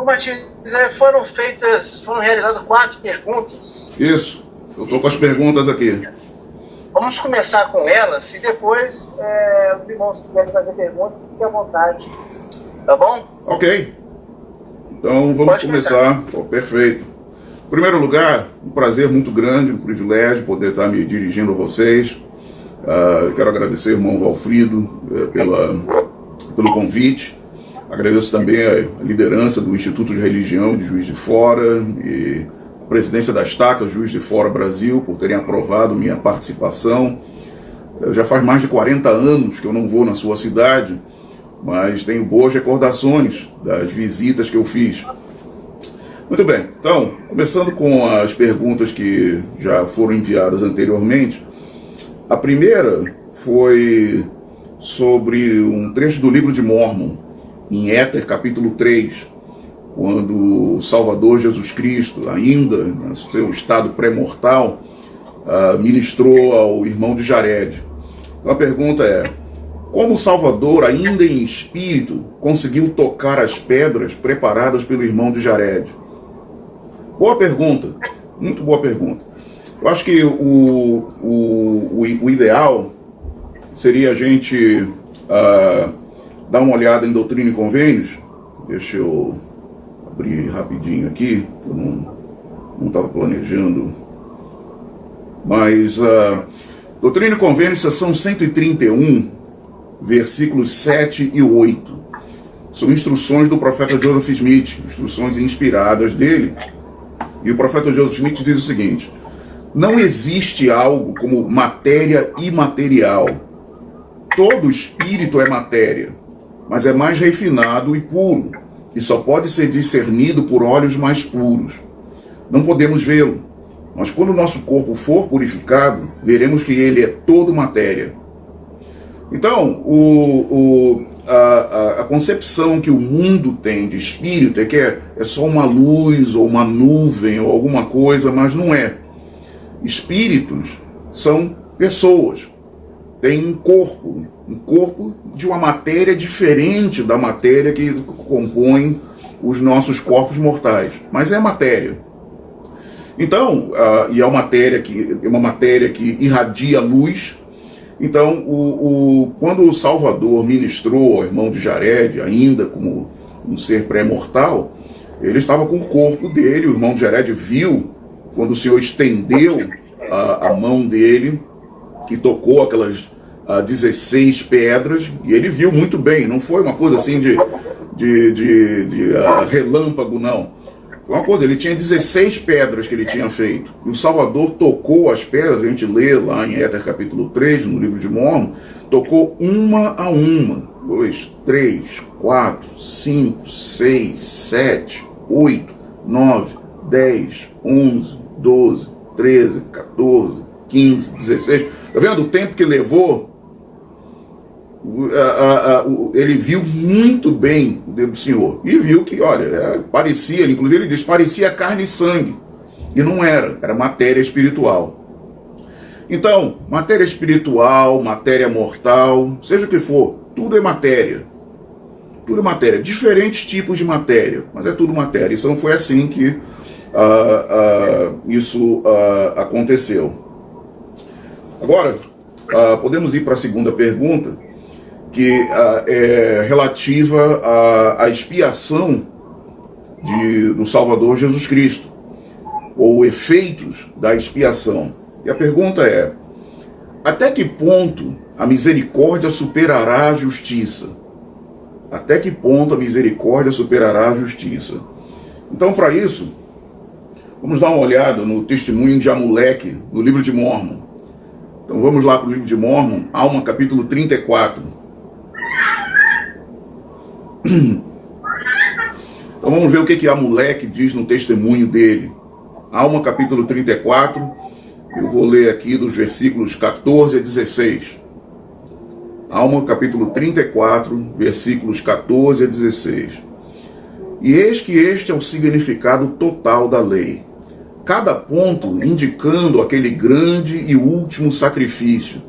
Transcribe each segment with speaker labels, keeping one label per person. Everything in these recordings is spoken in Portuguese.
Speaker 1: Matias, foram realizadas 4 perguntas.
Speaker 2: Isso, eu estou com as perguntas aqui.
Speaker 1: Vamos começar com elas e depois os irmãos que quiserem fazer perguntas, fiquem à vontade. Tá bom?
Speaker 2: Ok. Então vamos começar. Oh, perfeito. Em primeiro lugar, um prazer muito grande, um privilégio poder estar me dirigindo a vocês. Eu quero agradecer ao irmão Valfrido pelo convite. Agradeço também a liderança do Instituto de Religião de Juiz de Fora e a presidência da Estaca Juiz de Fora Brasil por terem aprovado minha participação. Já faz mais de 40 anos que eu não vou na sua cidade, mas tenho boas recordações das visitas que eu fiz. Muito bem, então, começando com as perguntas que já foram enviadas anteriormente. A primeira foi sobre um trecho do livro de Mórmon, em Éter, capítulo 3, quando o Salvador Jesus Cristo, ainda no seu estado pré-mortal, ministrou ao irmão de Jared. Então a pergunta é: como o Salvador, ainda em espírito, conseguiu tocar as pedras preparadas pelo irmão de Jared? Boa pergunta, muito boa pergunta. Eu acho que o ideal seria a gente dar uma olhada em Doutrina e Convênios. Deixa eu abrir rapidinho aqui, que eu não estava planejando. Mas Doutrina e Convênios, seção 131, versículos 7 e 8. São instruções do profeta Joseph Smith, instruções inspiradas dele. E o profeta Joseph Smith diz o seguinte: não existe algo como matéria imaterial. Todo espírito é matéria, mas é mais refinado e puro, e só pode ser discernido por olhos mais puros. Não podemos vê-lo, mas quando o nosso corpo for purificado, veremos que ele é todo matéria. Então, a concepção que o mundo tem de espírito é que é só uma luz, ou uma nuvem, ou alguma coisa, mas não é. Espíritos são pessoas, têm um corpo de uma matéria diferente da matéria que compõe os nossos corpos mortais, mas é matéria. Então, e é uma matéria que irradia luz. Então, quando o Salvador ministrou ao irmão de Jared, ainda como um ser pré-mortal, ele estava com o corpo dele. O irmão de Jared viu quando o Senhor estendeu a mão dele e tocou aquelas 16 pedras, e ele viu muito bem. Não foi uma coisa assim de relâmpago, não. Foi uma coisa, ele tinha 16 pedras que ele tinha feito. E o Salvador tocou as pedras, a gente lê lá em Éter capítulo 3, no livro de Mórmon, tocou uma a uma. 2, 3, 4, 5, 6, 7, 8, 9, 10, 11, 12, 13, 14, 15, 16. Tá vendo o tempo que levou? Ele viu muito bem o dedo do Senhor. E viu que, olha, parecia, inclusive ele diz, parecia carne e sangue. E não era, era matéria espiritual. Então, matéria espiritual, matéria mortal, seja o que for, tudo é matéria. Tudo é matéria. Diferentes tipos de matéria, mas é tudo matéria. Então foi assim que isso aconteceu. Agora, podemos ir para a segunda pergunta, que é relativa à expiação do Salvador Jesus Cristo, ou efeitos da expiação. E a pergunta é: até que ponto a misericórdia superará a justiça? Até que ponto a misericórdia superará a justiça? Então, para isso, vamos dar uma olhada no testemunho de Amulek, no livro de Mórmon. Então vamos lá para o livro de Mórmon, Alma capítulo 34. Então vamos ver o que Amulek diz no testemunho dele. Alma capítulo 34, eu vou ler aqui dos versículos 14 a 16. Alma capítulo 34, versículos 14 a 16. E eis que este é o significado total da lei. Cada ponto indicando aquele grande e último sacrifício.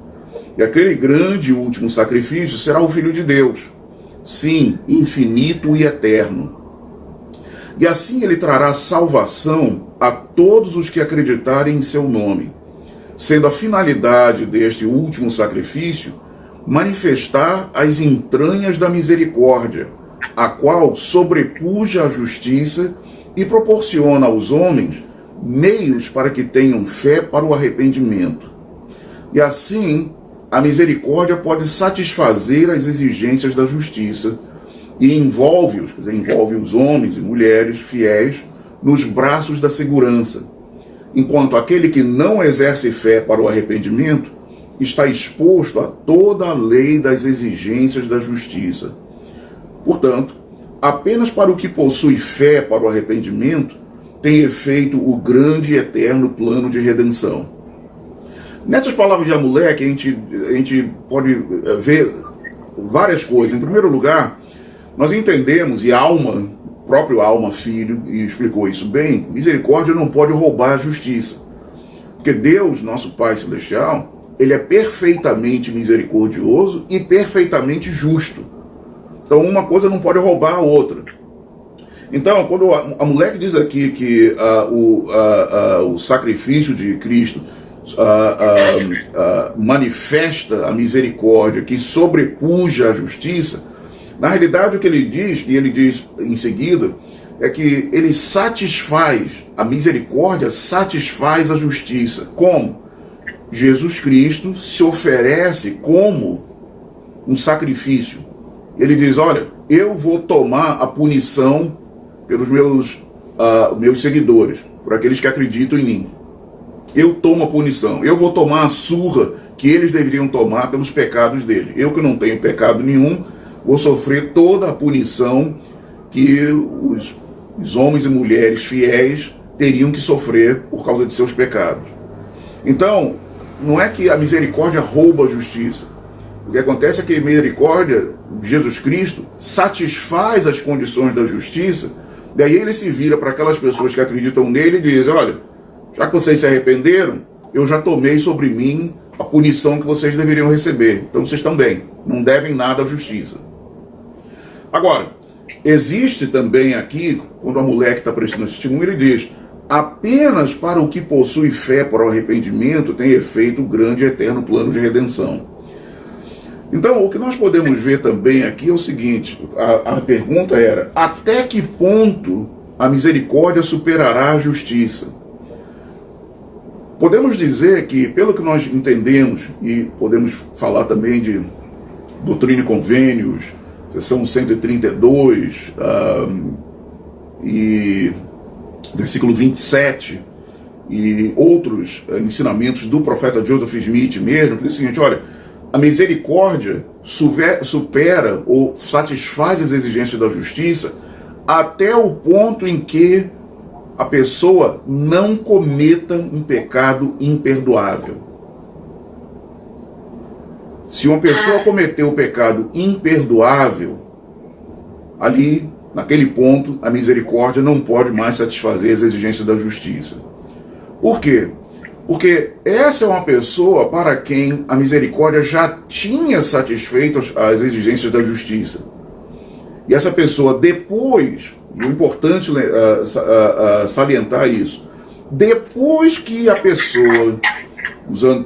Speaker 2: E aquele grande e último sacrifício será o Filho de Deus. sim, infinito e eterno. E assim ele trará salvação a todos os que acreditarem em seu nome, sendo a finalidade deste último sacrifício manifestar as entranhas da misericórdia, a qual sobrepuja a justiça e proporciona aos homens meios para que tenham fé para o arrependimento. E assim, a misericórdia pode satisfazer as exigências da justiça e envolve os homens e mulheres fiéis nos braços da segurança, enquanto aquele que não exerce fé para o arrependimento está exposto a toda a lei das exigências da justiça. Portanto, apenas para o que possui fé para o arrependimento tem efeito o grande e eterno plano de redenção. Nessas palavras de Amulek, a gente pode ver várias coisas. Em primeiro lugar, nós entendemos, e o próprio Alma Filho explicou isso bem, misericórdia não pode roubar a justiça. Porque Deus, nosso Pai Celestial, ele é perfeitamente misericordioso e perfeitamente justo. Então uma coisa não pode roubar a outra. Então, quando Amulek diz aqui que o sacrifício de Cristo manifesta a misericórdia que sobrepuja a justiça, na realidade o que ele diz, e ele diz em seguida, é que ele satisfaz, a misericórdia satisfaz a justiça. Como? Jesus Cristo se oferece como um sacrifício. Ele diz, olha, eu vou tomar a punição pelos meus seguidores, por aqueles que acreditam em mim. Eu tomo a punição, eu vou tomar a surra que eles deveriam tomar pelos pecados dele. Eu que não tenho pecado nenhum, vou sofrer toda a punição que os homens e mulheres fiéis teriam que sofrer por causa de seus pecados. Então, não é que a misericórdia rouba a justiça. O que acontece é que a misericórdia de Jesus Cristo satisfaz as condições da justiça, daí ele se vira para aquelas pessoas que acreditam nele e diz, olha, já que vocês se arrependeram, eu já tomei sobre mim a punição que vocês deveriam receber. Então vocês estão bem, não devem nada à justiça. Agora, existe também aqui, quando a mulher que está prestando testemunho, ele diz, apenas para o que possui fé para o arrependimento tem efeito o grande e eterno plano de redenção. Então, o que nós podemos ver também aqui é o seguinte, a pergunta era, até que ponto a misericórdia superará a justiça? Podemos dizer que, pelo que nós entendemos, e podemos falar também de Doutrina e Convênios, seção 132, e versículo 27, e outros ensinamentos do profeta Joseph Smith mesmo, que diz o seguinte, olha, a misericórdia supera ou satisfaz as exigências da justiça até o ponto em que a pessoa não cometa um pecado imperdoável. Se uma pessoa cometeu um pecado imperdoável, ali, naquele ponto, a misericórdia não pode mais satisfazer as exigências da justiça. Por quê? Porque essa é uma pessoa para quem a misericórdia já tinha satisfeito as exigências da justiça. E essa pessoa depois, e é importante salientar isso, depois que a pessoa,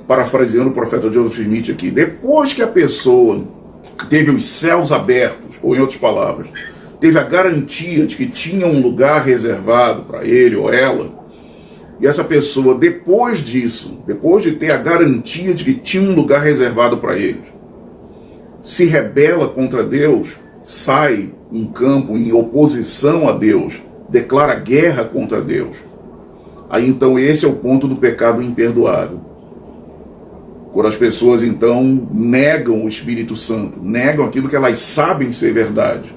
Speaker 2: parafraseando o profeta Joseph Smith aqui, depois que a pessoa teve os céus abertos, ou em outras palavras, teve a garantia de que tinha um lugar reservado para ele ou ela, e essa pessoa, depois disso, depois de ter a garantia de que tinha um lugar reservado para eles, se rebela contra Deus, sai em campo em oposição a Deus, declara guerra contra Deus. Aí então esse é o ponto do pecado imperdoável. Quando as pessoas então negam o Espírito Santo, negam aquilo que elas sabem ser verdade,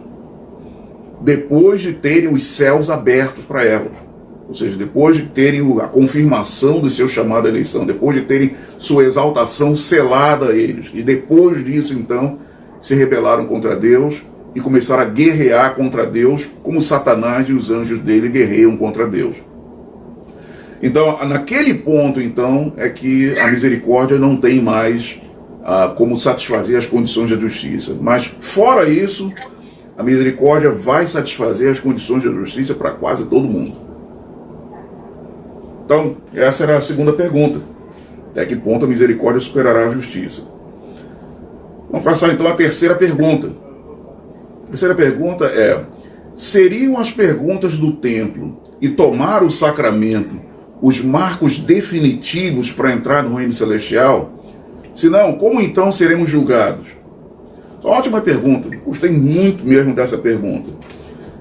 Speaker 2: depois de terem os céus abertos para elas. Ou seja, depois de terem a confirmação do seu chamado à eleição, depois de terem sua exaltação selada a eles, e depois disso, então, se rebelaram contra Deus e começaram a guerrear contra Deus, como Satanás e os anjos dele guerreiam contra Deus. Então, naquele ponto, então, é que a misericórdia não tem mais como satisfazer as condições da justiça. Mas, fora isso, a misericórdia vai satisfazer as condições de justiça para quase todo mundo. Então, essa era a segunda pergunta. Até que ponto a misericórdia superará a justiça? Vamos passar então à terceira pergunta. A terceira pergunta é: seriam as perguntas do templo e tomar o sacramento os marcos definitivos para entrar no reino celestial? Se não, como então seremos julgados? Ótima pergunta. Gostei muito mesmo dessa pergunta.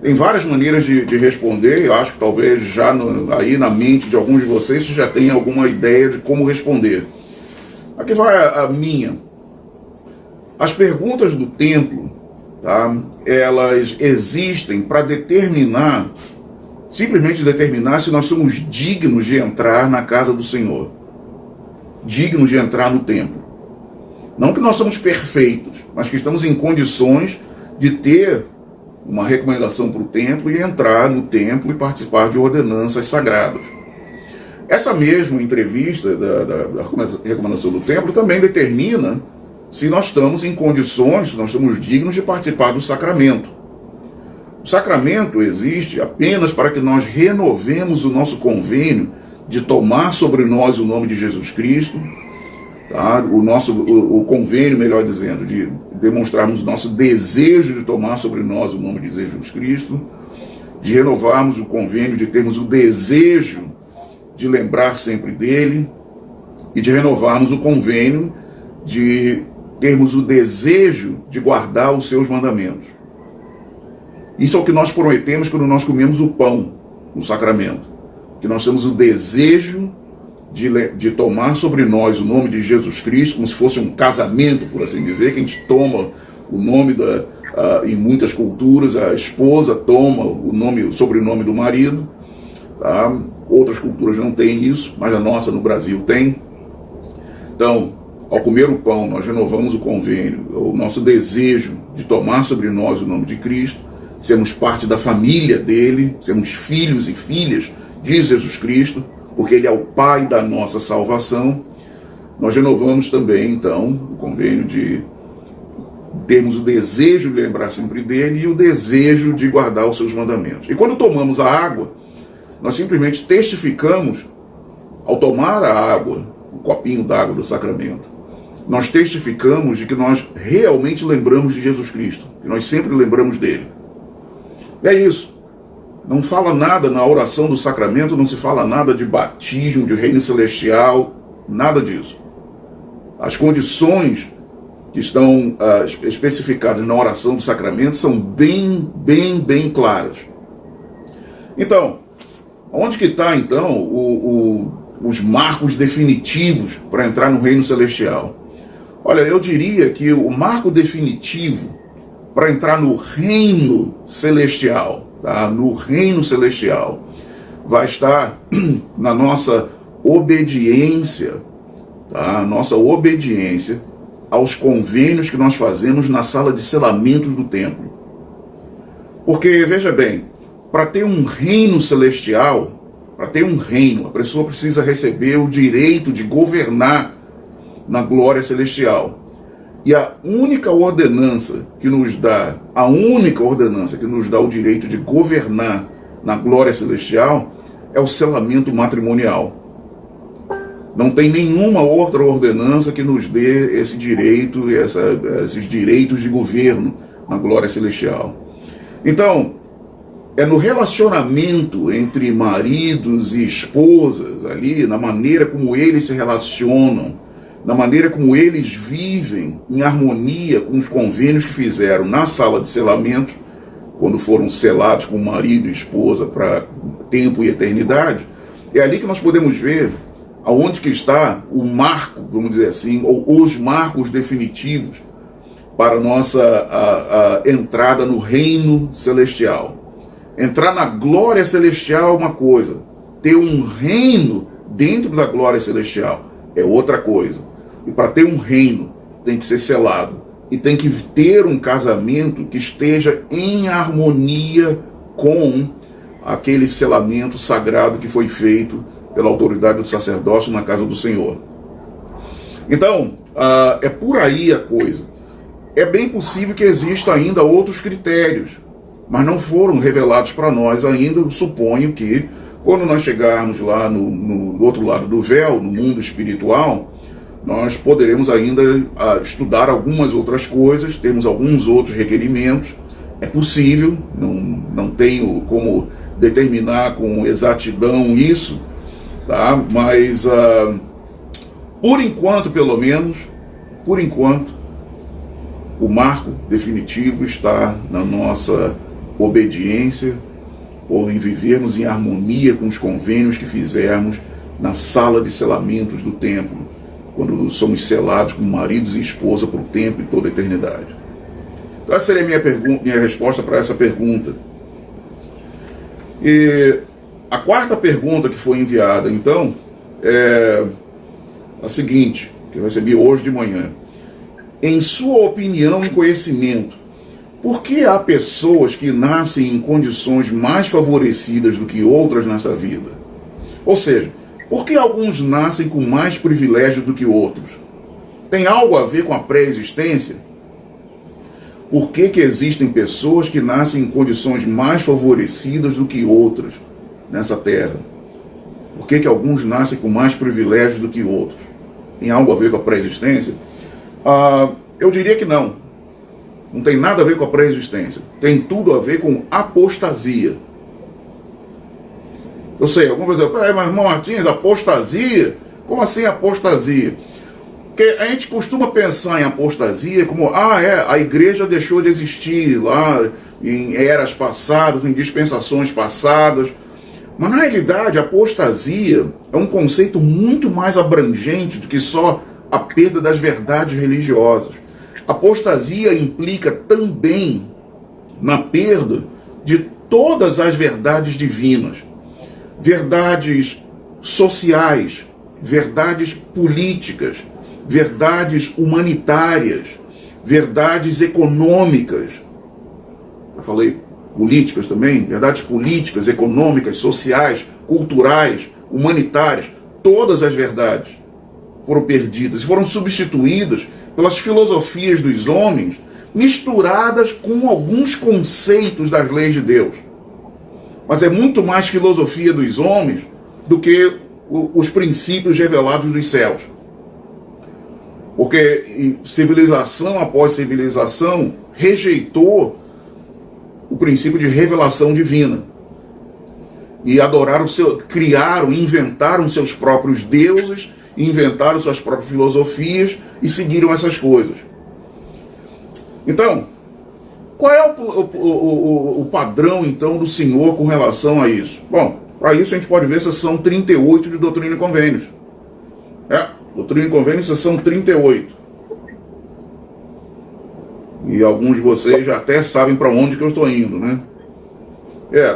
Speaker 2: Tem várias maneiras de responder. Eu acho que talvez já aí na mente de alguns de vocês você já tenha alguma ideia de como responder. Aqui vai a minha. As perguntas do templo, tá, elas existem para determinar, simplesmente determinar se nós somos dignos de entrar na casa do Senhor. Dignos de entrar no templo. Não que nós somos perfeitos, mas que estamos em condições de ter uma recomendação para o templo e entrar no templo e participar de ordenanças sagradas. Essa mesma entrevista da recomendação do templo também determina se nós estamos em condições, se nós estamos dignos de participar do sacramento. O sacramento existe apenas para que nós renovemos o nosso convênio de tomar sobre nós o nome de Jesus Cristo, tá? O convênio, melhor dizendo, de demonstrarmos o nosso desejo de tomar sobre nós o nome de Jesus Cristo, de renovarmos o convênio, de termos o desejo de lembrar sempre dele e de renovarmos o convênio de termos o desejo de guardar os seus mandamentos. Isso é o que nós prometemos quando nós comemos o pão no sacramento, que nós temos o desejo de tomar sobre nós o nome de Jesus Cristo, como se fosse um casamento, por assim dizer, que a gente toma o nome em muitas culturas, a esposa toma o sobrenome do marido, tá? Outras culturas não têm isso, mas a nossa no Brasil tem. Então, ao comer o pão, nós renovamos o convênio, o nosso desejo de tomar sobre nós o nome de Cristo, sermos parte da família dele, sermos filhos e filhas de Jesus Cristo, porque ele é o Pai da nossa salvação. Nós renovamos também, então, o convênio de termos o desejo de lembrar sempre dele e o desejo de guardar os seus mandamentos. E quando tomamos a água, nós simplesmente testificamos, ao tomar a água, o copinho d'água do sacramento, nós testificamos de que nós realmente lembramos de Jesus Cristo, que nós sempre lembramos dele. E é isso. Não fala nada na oração do sacramento, não se fala nada de batismo, de reino celestial, nada disso. As condições que estão especificadas na oração do sacramento são bem claras. Então, onde que está então os marcos definitivos para entrar no reino celestial? Olha, eu diria que o marco definitivo para entrar no reino celestial, tá? No reino celestial, vai estar na nossa obediência, tá? Nossa obediência aos convênios que nós fazemos na sala de selamentos do templo. Porque, veja bem, para ter um reino celestial, para ter um reino, a pessoa precisa receber o direito de governar na glória celestial. E a única ordenança que nos dá o direito de governar na glória celestial é o selamento matrimonial. Não tem nenhuma outra ordenança que nos dê esse direito, esses direitos de governo na glória celestial. Então, é no relacionamento entre maridos e esposas, ali, na maneira como eles se relacionam, na maneira como eles vivem em harmonia com os convênios que fizeram na sala de selamento, quando foram selados com marido e esposa para tempo e eternidade, é ali que nós podemos ver aonde que está o marco, vamos dizer assim, ou os marcos definitivos para a nossa a entrada no reino celestial. Entrar na glória celestial é uma coisa, ter um reino dentro da glória celestial é outra coisa. E para ter um reino tem que ser selado e tem que ter um casamento que esteja em harmonia com aquele selamento sagrado que foi feito pela autoridade do sacerdócio na casa do Senhor. Então, é por aí a coisa. é bem possível que existam ainda outros critérios, mas não foram revelados para nós ainda. Eu suponho que, quando nós chegarmos lá no outro lado do véu, no mundo espiritual, nós poderemos ainda estudar algumas outras coisas, temos alguns outros requerimentos. É possível, não tenho como determinar com exatidão isso, tá? Mas, por enquanto, pelo menos, o marco definitivo está na nossa obediência, ou em vivermos em harmonia com os convênios que fizermos na sala de selamentos do templo, quando somos selados como maridos e esposa para o tempo e toda a eternidade. Então essa seria minha resposta para essa pergunta. E a quarta pergunta que foi enviada, então, é a seguinte, que eu recebi hoje de manhã. Em sua opinião e conhecimento, por que há pessoas que nascem em condições mais favorecidas do que outras nessa vida? Ou seja, por que alguns nascem com mais privilégios do que outros? Tem algo a ver com a pré-existência? Por que existem pessoas que nascem em condições mais favorecidas do que outras nessa terra? Por que alguns nascem com mais privilégios do que outros? Tem algo a ver com a pré-existência? Eu diria que não. Não tem nada a ver com a pré-existência. Tem tudo a ver com apostasia. Eu sei, algumas vezes, mas irmão Martins, apostasia? Como assim apostasia? Porque a gente costuma pensar em apostasia como, a igreja deixou de existir lá em eras passadas, em dispensações passadas. Mas na realidade, apostasia é um conceito muito mais abrangente do que só a perda das verdades religiosas. Apostasia implica também na perda de todas as verdades divinas, verdades sociais, verdades políticas, verdades humanitárias, verdades econômicas. Eu falei políticas também, verdades políticas, econômicas, sociais, culturais, humanitárias. Todas as verdades foram perdidas e foram substituídas pelas filosofias dos homens, misturadas com alguns conceitos das leis de Deus. Mas é muito mais filosofia dos homens do que os princípios revelados dos céus. Porque civilização após civilização rejeitou o princípio de revelação divina. E adoraram, criaram, inventaram seus próprios deuses, inventaram suas próprias filosofias e seguiram essas coisas. Então, qual é o padrão, então, do Senhor com relação a isso? Bom, para isso a gente pode ver seção 38 de Doutrina e Convênios. Doutrina e Convênios, seção 38. E alguns de vocês já até sabem para onde que eu estou indo, né?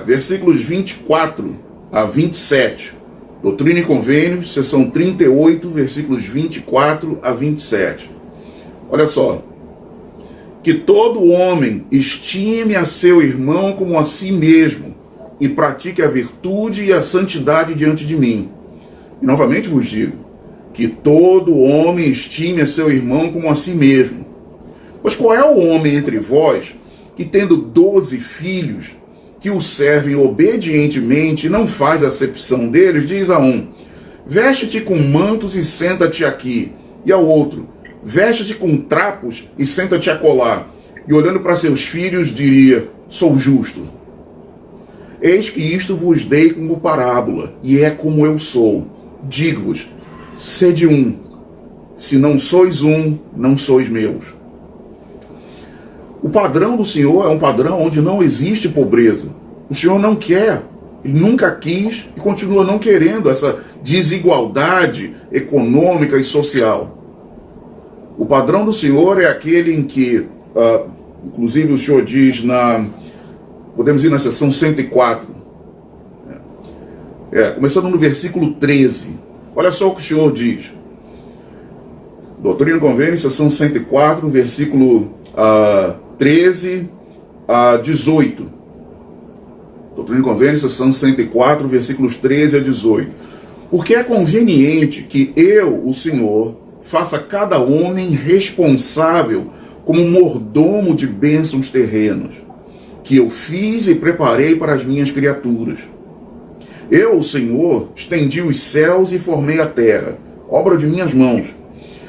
Speaker 2: Versículos 24 a 27. Doutrina e Convênios, seção 38, versículos 24 a 27. Olha só. Que todo homem estime a seu irmão como a si mesmo, e pratique a virtude e a santidade diante de mim. E novamente vos digo, que todo homem estime a seu irmão como a si mesmo. Pois qual é o homem entre vós, que tendo 12 filhos, que o servem obedientemente e não faz acepção deles, diz a um, veste-te com mantos e senta-te aqui, e ao outro, veste-te com trapos e senta-te acolá, e olhando para seus filhos diria, sou justo. Eis que isto vos dei como parábola, e é como eu sou. Digo-vos, sede um, se não sois um, não sois meus. O padrão do Senhor é um padrão onde não existe pobreza. O Senhor não quer, Ele nunca quis e continua não querendo essa desigualdade econômica e social. O padrão do Senhor é aquele em que, inclusive o Senhor diz podemos ir na seção 104, começando no versículo 13. Olha só o que o Senhor diz. Doutrina e Convênios, seção 104, versículo 13 a 18. Doutrina e Convênios, seção 104, versículos 13 a 18. Porque é conveniente que eu, o Senhor, faça cada homem responsável como mordomo de bênçãos terrenos, que eu fiz e preparei para as minhas criaturas. Eu, o Senhor, estendi os céus e formei a terra, obra de minhas mãos,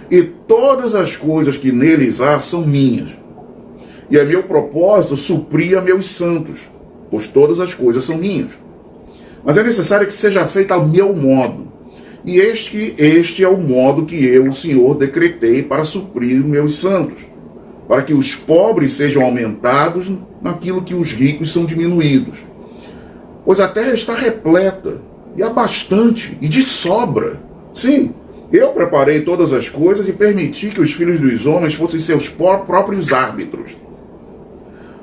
Speaker 2: e todas as coisas que neles há são minhas. E é meu propósito suprir a meus santos, pois todas as coisas são minhas. Mas é necessário que seja feita ao meu modo. E este é o modo que eu, o Senhor, decretei para suprir meus santos, para que os pobres sejam aumentados naquilo que os ricos são diminuídos. Pois a terra está repleta, e há bastante, e de sobra. Sim, eu preparei todas as coisas e permiti que os filhos dos homens fossem seus próprios árbitros.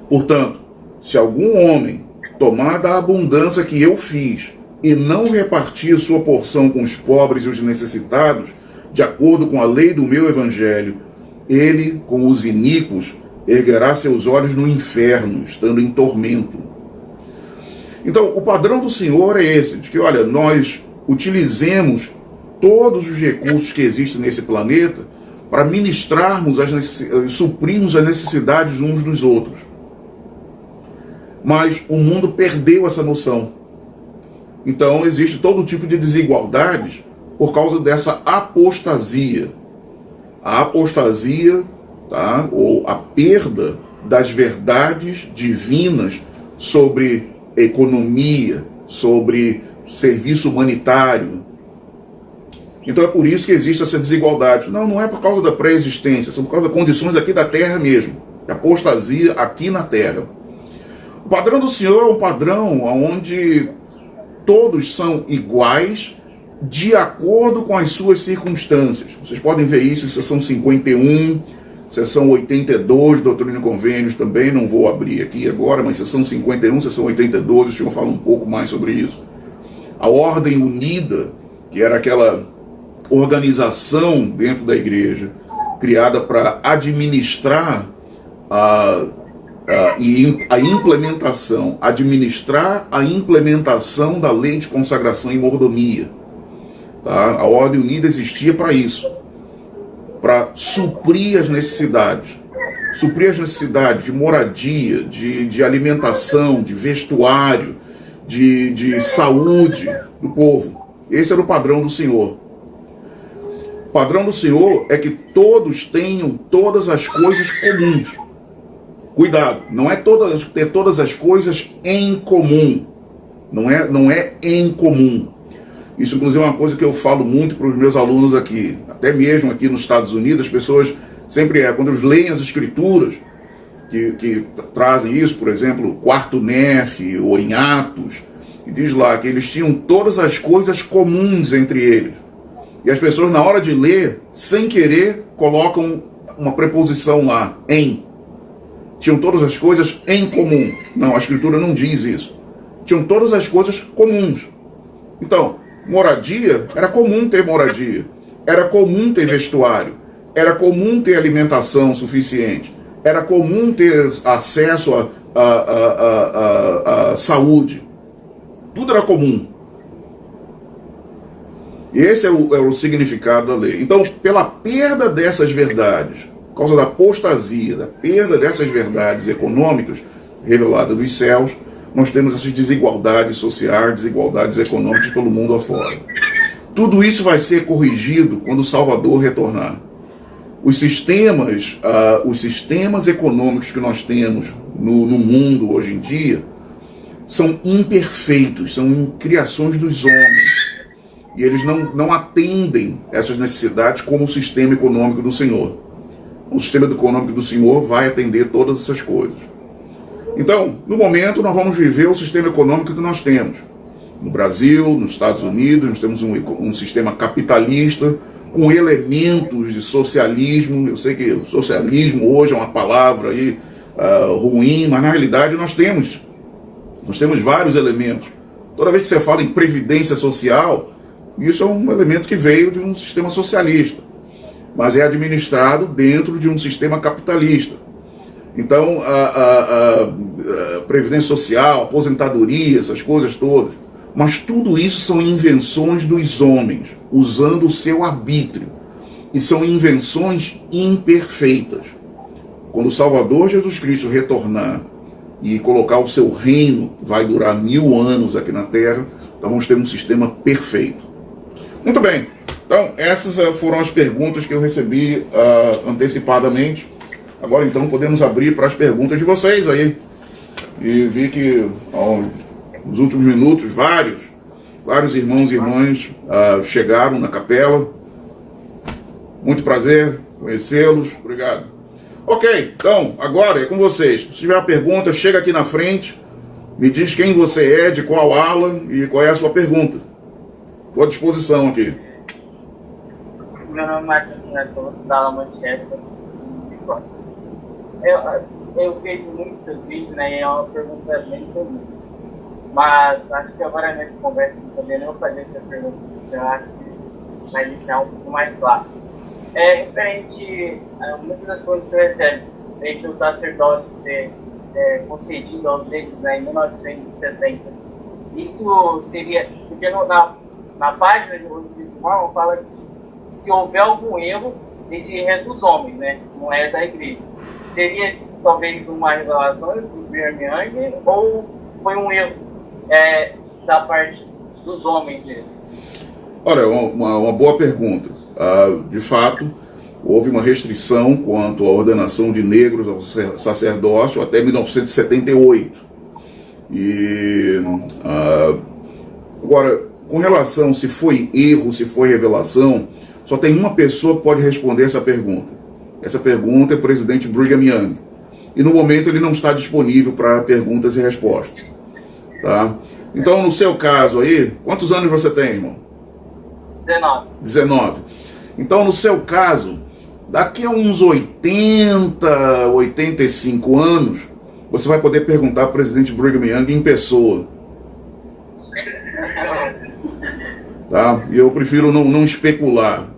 Speaker 2: Portanto, se algum homem tomar da abundância que eu fiz e não repartir sua porção com os pobres e os necessitados, de acordo com a lei do meu evangelho, ele, com os iníquos, erguerá seus olhos no inferno, estando em tormento. Então, o padrão do Senhor é esse, de que, olha, nós utilizemos todos os recursos que existem nesse planeta para ministrarmos, suprirmos as necessidades uns dos outros. Mas o mundo perdeu essa noção. Então, existe todo tipo de desigualdades por causa dessa apostasia. A apostasia, tá? Ou a perda das verdades divinas sobre economia, sobre serviço humanitário. Então é por isso que existe essa desigualdade. Não é por causa da pré-existência, são por causa das condições aqui da Terra mesmo. Apostasia aqui na Terra. O padrão do Senhor é um padrão onde todos são iguais de acordo com as suas circunstâncias. Vocês podem ver isso em seção 51, seção 82, Doutrina e Convênios também, não vou abrir aqui agora, mas seção 51, seção 82, o Senhor fala um pouco mais sobre isso. A Ordem Unida, que era aquela organização dentro da igreja, criada para administrar administrar a implementação da lei de consagração e mordomia. Tá? A Ordem Unida existia para isso, para suprir as necessidades de moradia, de alimentação, de vestuário, de saúde do povo. Esse era o padrão do Senhor. O padrão do Senhor é que todos tenham todas as coisas comuns. Cuidado, não é ter todas as coisas em comum. Não é em comum. Isso, inclusive, é uma coisa que eu falo muito para os meus alunos aqui. Até mesmo aqui nos Estados Unidos, as pessoas sempre, quando eles leem as escrituras, que trazem isso, por exemplo, quarto Nef, ou em Atos, que diz lá que eles tinham todas as coisas comuns entre eles. E as pessoas, na hora de ler, sem querer, colocam uma preposição lá, em. Tinham todas as coisas em comum. Não, a Escritura não diz isso. Tinham todas as coisas comuns. Então, moradia, era comum ter moradia. Era comum ter vestuário. Era comum ter alimentação suficiente. Era comum ter acesso a saúde. Tudo era comum. E esse é o significado da lei. Então, pela perda dessas verdades, por causa da apostasia, da perda dessas verdades econômicas reveladas dos céus, nós temos essas desigualdades sociais, desigualdades econômicas pelo mundo afora. Tudo isso vai ser corrigido quando o Salvador retornar. Os sistemas econômicos que nós temos no mundo hoje em dia são imperfeitos, são criações dos homens. E eles não atendem essas necessidades como o sistema econômico do Senhor. O sistema econômico do Senhor vai atender todas essas coisas. Então, no momento, nós vamos viver o sistema econômico que nós temos. No Brasil, nos Estados Unidos, nós temos um sistema capitalista com elementos de socialismo. Eu sei que o socialismo hoje é uma palavra aí, ruim, mas na realidade nós temos vários elementos. Toda vez que você fala em previdência social, isso é um elemento que veio de um sistema socialista, mas é administrado dentro de um sistema capitalista. Então, a previdência social, aposentadoria, essas coisas todas, mas tudo isso são invenções dos homens, usando o seu arbítrio, e são invenções imperfeitas. quando o Salvador Jesus Cristo retornar e colocar o seu reino, vai durar 1000 anos aqui na Terra, então vamos ter um sistema perfeito. Muito bem, então essas foram as perguntas que eu recebi antecipadamente. Agora então podemos abrir para as perguntas de vocês aí. E vi que nos últimos minutos vários irmãos e irmãs chegaram na capela. Muito prazer conhecê-los, obrigado. Ok, então agora é com vocês. Se tiver uma pergunta, chega aqui na frente, me diz quem você é, de qual ala e qual é a sua pergunta. Estou à disposição aqui.
Speaker 1: Meu nome é Marcos Neto, vou estudar lá Manchester. Eu vejo muito seus vídeos, né? E é uma pergunta bem comum. Mas acho que agora nessa conversa também não vou fazer essa pergunta. Eu acho que vai deixar um pouco mais claro. Referente a muitas das coisas que você recebe, desde o sacerdócio ser concedido aos negros, né, em 1970. Isso seria, porque na página de Rodrigo Mormon fala que se houver algum erro, esse erro é dos homens, né, não é da igreja. Seria talvez uma revelação do Brigham Young ou foi um erro da parte dos homens dele?
Speaker 2: Olha, uma boa pergunta. De fato, houve uma restrição quanto à ordenação de negros ao sacerdócio até 1978. Agora, com relação se foi erro, se foi revelação, só tem uma pessoa que pode responder essa pergunta. Essa pergunta é o presidente Brigham Young. E no momento ele não está disponível para perguntas e respostas. Tá? Então, no seu caso aí, quantos anos você tem, irmão? 19. Então, no seu caso, daqui a uns 80, 85 anos, você vai poder perguntar ao presidente Brigham Young em pessoa. Tá? E eu prefiro não especular.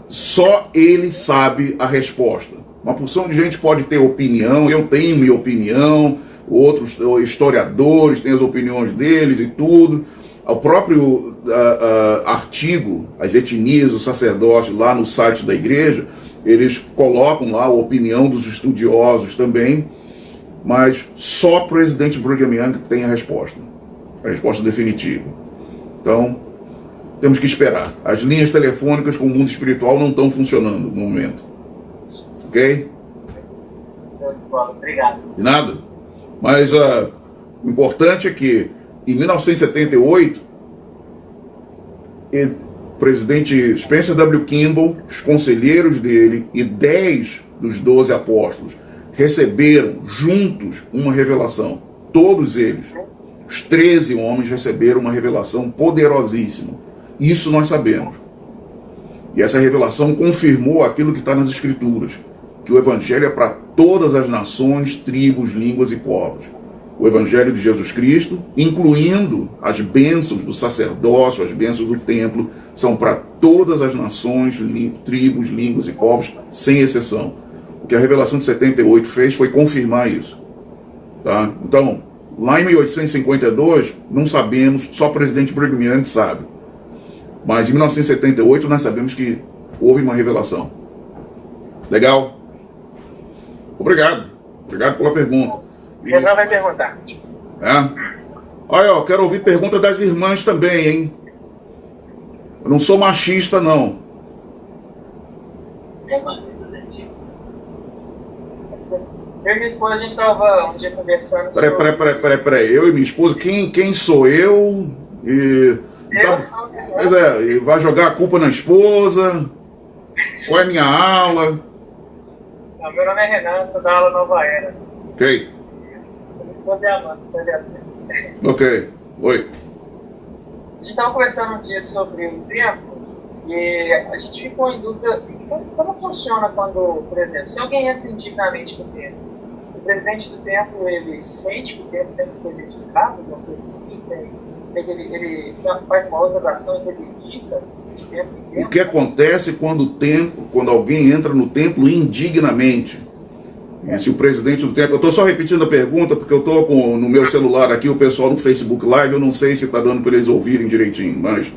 Speaker 2: Só ele sabe a resposta. Uma porção de gente pode ter opinião, eu tenho minha opinião, outros historiadores têm as opiniões deles e tudo. O próprio artigo, as etnias, o sacerdócio, lá no site da igreja, eles colocam lá a opinião dos estudiosos também, mas só o presidente Brigham Young tem a resposta definitiva. Então, temos que esperar. As linhas telefônicas com o mundo espiritual não estão funcionando no momento. Ok?
Speaker 1: Obrigado.
Speaker 2: De nada. Mas o importante é que em 1978, o presidente Spencer W. Kimball, os conselheiros dele e 10 dos 12 apóstolos receberam juntos uma revelação. Todos eles, os 13 homens, receberam uma revelação poderosíssima. Isso nós sabemos. E essa revelação confirmou aquilo que está nas Escrituras, que o Evangelho é para todas as nações, tribos, línguas e povos. O Evangelho de Jesus Cristo, incluindo as bênçãos do sacerdócio, as bênçãos do templo, são para todas as nações, tribos, línguas e povos, sem exceção. O que a revelação de 78 fez foi confirmar isso. Tá? Então, lá em 1852, não sabemos, só o presidente Brigham Young sabe. Mas em 1978 nós sabemos que houve uma revelação. Legal? Obrigado. Obrigado pela pergunta.
Speaker 1: Você não vai perguntar.
Speaker 2: Olha, eu quero ouvir pergunta das irmãs também, hein? Eu não sou machista, não.
Speaker 1: Eu e minha esposa, a gente estava um dia conversando
Speaker 2: Peraí. Eu e minha esposa, quem sou eu? Pois e vai jogar a culpa na esposa? Qual é a minha aula?
Speaker 1: Não, meu nome é Renan, eu sou da aula Nova Era.
Speaker 2: Ok.
Speaker 1: Minha esposa é Amanda,
Speaker 2: Ok. Oi.
Speaker 1: A gente estava conversando um dia sobre o tempo e a gente ficou em dúvida como funciona quando, por exemplo, se alguém entra indignamente no tempo, o presidente do templo, ele sente que o tempo tem que ser dedicado, uma coisa assim, ele faz uma outra oração que ele indica de tempo em tempo.
Speaker 2: O que acontece quando alguém entra no templo indignamente? E se o presidente do templo... Eu estou só repetindo a pergunta porque eu estou no meu celular aqui, o pessoal no Facebook Live, eu não sei se está dando para eles ouvirem direitinho, mas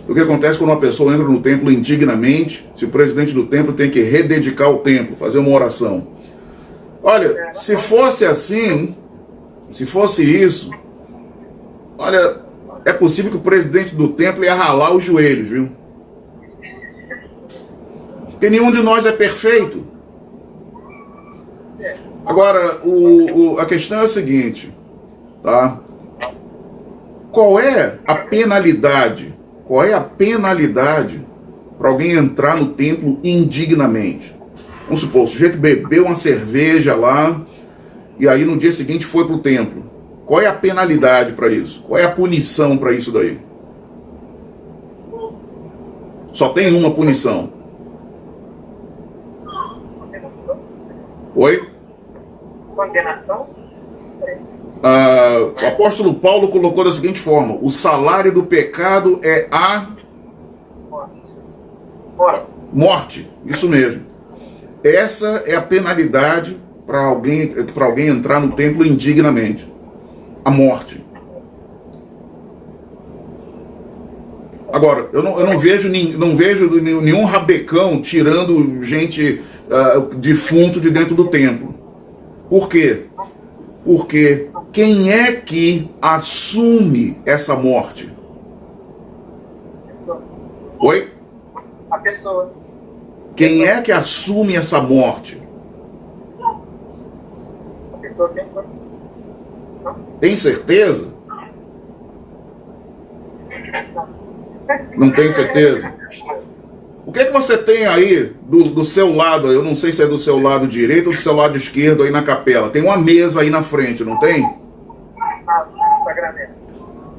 Speaker 2: do que acontece quando uma pessoa entra no templo indignamente, se o presidente do templo tem que rededicar o templo, fazer uma oração. Olha, se fosse assim, se fosse isso, olha, é possível que o presidente do templo ia ralar os joelhos, viu? Porque nenhum de nós é perfeito. Agora, a questão é a seguinte, tá? Qual é a penalidade? Qual é a penalidade para alguém entrar no templo indignamente? Vamos supor, o sujeito bebeu uma cerveja lá e aí no dia seguinte foi para o templo. Qual é a penalidade para isso? Qual é a punição para isso daí? Só tem uma punição. Oi?
Speaker 1: Condenação?
Speaker 2: O apóstolo Paulo colocou da seguinte forma: o salário do pecado é a morte. Isso mesmo. Essa é a penalidade para alguém entrar no templo indignamente. A morte. Agora, eu não vejo nenhum rabecão tirando gente defunto de dentro do templo. Por quê? Porque quem é que assume essa morte? Oi?
Speaker 1: A pessoa.
Speaker 2: Quem é que assume essa morte?
Speaker 1: A pessoa tem.
Speaker 2: Tem certeza? Não tem certeza? O que é que você tem aí do seu lado? Eu não sei se é do seu lado direito ou do seu lado esquerdo aí na capela. Tem uma mesa aí na frente, não tem?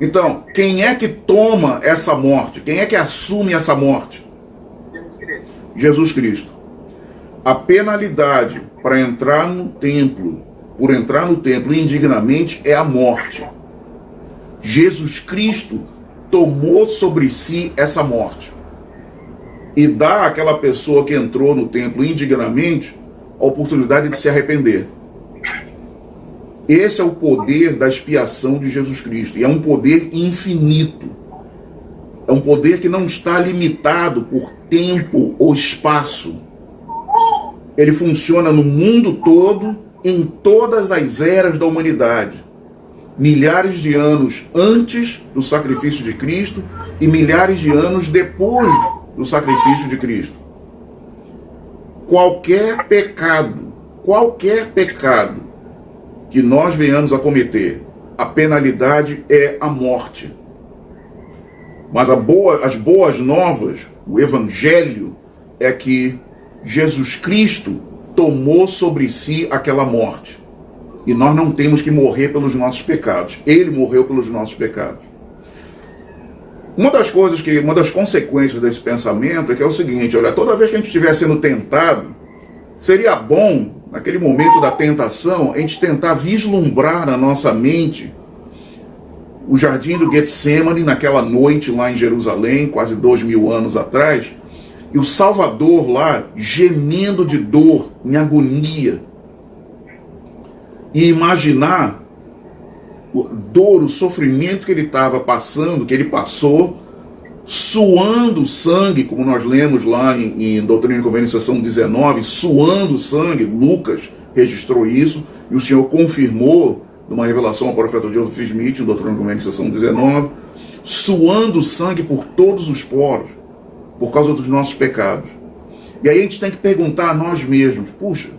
Speaker 2: Então, quem é que toma essa morte? Quem é que assume essa morte?
Speaker 1: Jesus Cristo.
Speaker 2: Jesus Cristo. A penalidade para entrar no templo, por entrar no templo indignamente, é a morte. Jesus Cristo tomou sobre si essa morte e dá àquela pessoa que entrou no templo indignamente a oportunidade de se arrepender. Esse é o poder da expiação de Jesus Cristo, e é um poder infinito. É um poder que não está limitado por tempo ou espaço. Ele funciona no mundo todo, em todas as eras da humanidade. Milhares de anos antes do sacrifício de Cristo e milhares de anos depois do sacrifício de Cristo. Qualquer pecado que nós venhamos a cometer, a penalidade é a morte. Mas as boas novas, o evangelho, é que Jesus Cristo tomou sobre si aquela morte. E nós não temos que morrer pelos nossos pecados. Ele morreu pelos nossos pecados. Uma das consequências desse pensamento é que é o seguinte: olha, toda vez que a gente estiver sendo tentado, seria bom, naquele momento da tentação, a gente tentar vislumbrar na nossa mente o jardim do Getsemane, naquela noite lá em Jerusalém, quase 2000 anos atrás, e o Salvador lá gemendo de dor, em agonia. E imaginar a dor, o sofrimento que ele estava passando, que ele passou, suando sangue, como nós lemos lá em Doutrina e Convênio, seção 19, suando sangue. Lucas registrou isso, e o Senhor confirmou numa revelação ao profeta Joseph Smith, em Doutrina e Convênio, seção 19, suando sangue por todos os poros, por causa dos nossos pecados. E aí a gente tem que perguntar a nós mesmos: puxa,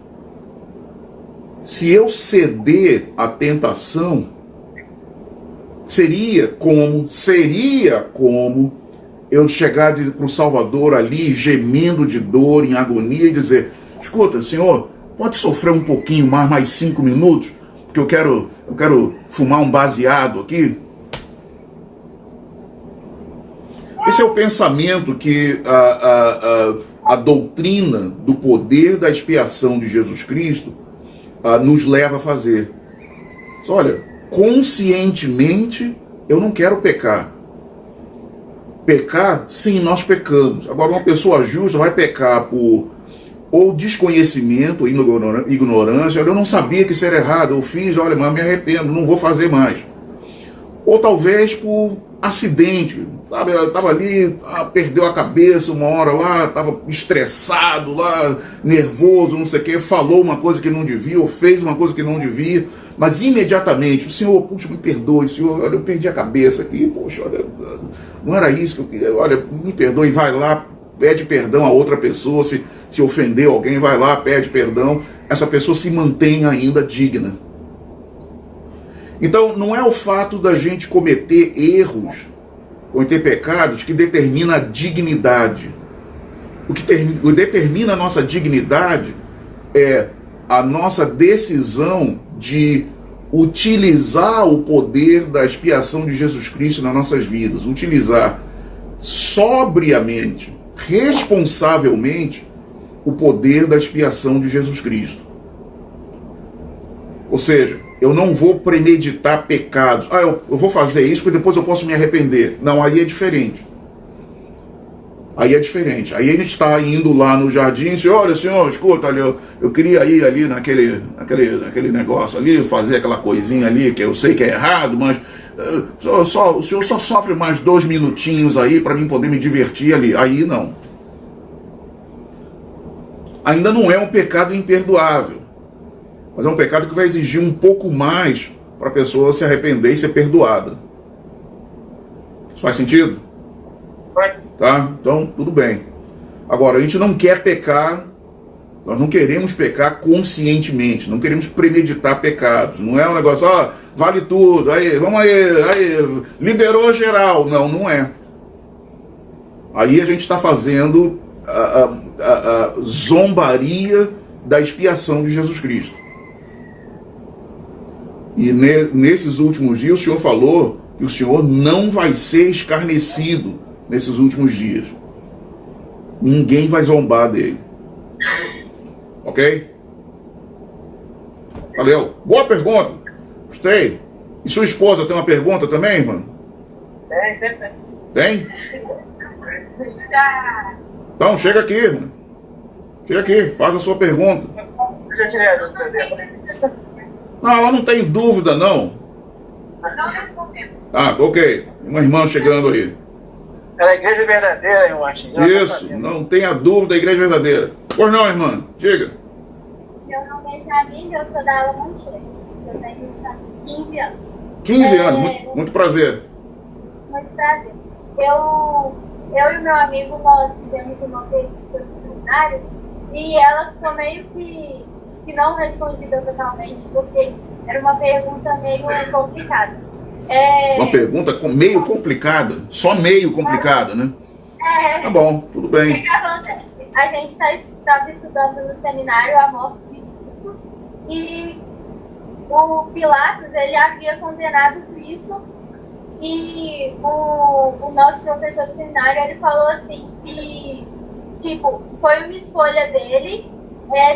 Speaker 2: se eu ceder à tentação, seria como eu chegar para o Salvador ali, gemendo de dor, em agonia, e dizer: escuta, Senhor, pode sofrer um pouquinho mais 5 minutos, porque eu quero fumar um baseado aqui? Esse é o pensamento que a doutrina do poder da expiação de Jesus Cristo nos leva a fazer. Olha, conscientemente eu não quero pecar. Pecar, sim, nós pecamos. Agora, uma pessoa justa vai pecar por ou desconhecimento, ignorância. Olha, eu não sabia que isso era errado, eu fiz, olha, mas me arrependo, não vou fazer mais. Ou talvez por acidente, sabe, estava ali, perdeu a cabeça uma hora lá, estava estressado lá, nervoso, não sei o que, falou uma coisa que não devia, ou fez uma coisa que não devia, mas imediatamente, o senhor, puxa, me perdoe, senhor, olha, eu perdi a cabeça aqui, poxa, olha, não era isso que eu queria, olha, me perdoe, vai lá, pede perdão a outra pessoa, se ofendeu alguém, vai lá, pede perdão, essa pessoa se mantém ainda digna. Então, não é o fato da gente cometer erros, cometer pecados, que determina a dignidade. O que determina a nossa dignidade é a nossa decisão de utilizar o poder da expiação de Jesus Cristo nas nossas vidas, utilizar sobriamente, responsavelmente, o poder da expiação de Jesus Cristo. Ou seja, eu não vou premeditar pecados. Eu vou fazer isso porque depois eu posso me arrepender. Não, aí é diferente. Aí é diferente. Aí a gente está indo lá no jardim e diz, olha, senhor, escuta, ali, eu queria ir ali naquele negócio ali, fazer aquela coisinha ali, que eu sei que é errado, mas o senhor só sofre mais 2 minutinhos aí para mim poder me divertir ali. Aí não. Ainda não é um pecado imperdoável, mas é um pecado que vai exigir um pouco mais para a pessoa se arrepender e ser perdoada. Isso faz sentido? Tá? Então, tudo bem. Agora, a gente não quer pecar, nós não queremos pecar conscientemente, não queremos premeditar pecados. Não é um negócio, vale tudo, aí, vamos aí, liberou geral. Não, não é. Aí a gente está fazendo a zombaria da expiação de Jesus Cristo. E nesses últimos dias o Senhor falou que o Senhor não vai ser escarnecido nesses últimos dias. Ninguém vai zombar dele. Ok? Valeu. Boa pergunta. Gostei. E sua esposa tem uma pergunta também, irmã?
Speaker 1: Tem, sempre
Speaker 2: tem. Tem? Então, chega aqui, irmã. Chega aqui, faz a sua pergunta.
Speaker 1: Eu já tirei a dúvida dela.
Speaker 2: Não, ela não tem dúvida, não.
Speaker 1: Não respondendo.
Speaker 2: Ok. Uma irmã chegando aí.
Speaker 1: Ela é a igreja verdadeira, eu acho.
Speaker 2: Isso, não tenha dúvida, a igreja verdadeira. Pois não, irmã, diga.
Speaker 3: Meu nome é Jamile, eu sou da Ala Monteiro. Eu tenho 15 anos.
Speaker 2: 15 anos, muito prazer.
Speaker 3: Muito prazer. Eu e meu amigo, nós fizemos uma pergunta no seminário e ela ficou meio que não respondida totalmente, porque era uma pergunta meio complicada.
Speaker 2: Uma pergunta meio complicada, só meio complicada, né? Tá bom, tudo bem.
Speaker 3: O que acontece? A gente estava estudando no seminário a morte de Cristo e o Pilatos, ele havia condenado Cristo e o nosso professor do seminário, ele falou assim que, tipo, foi uma escolha dele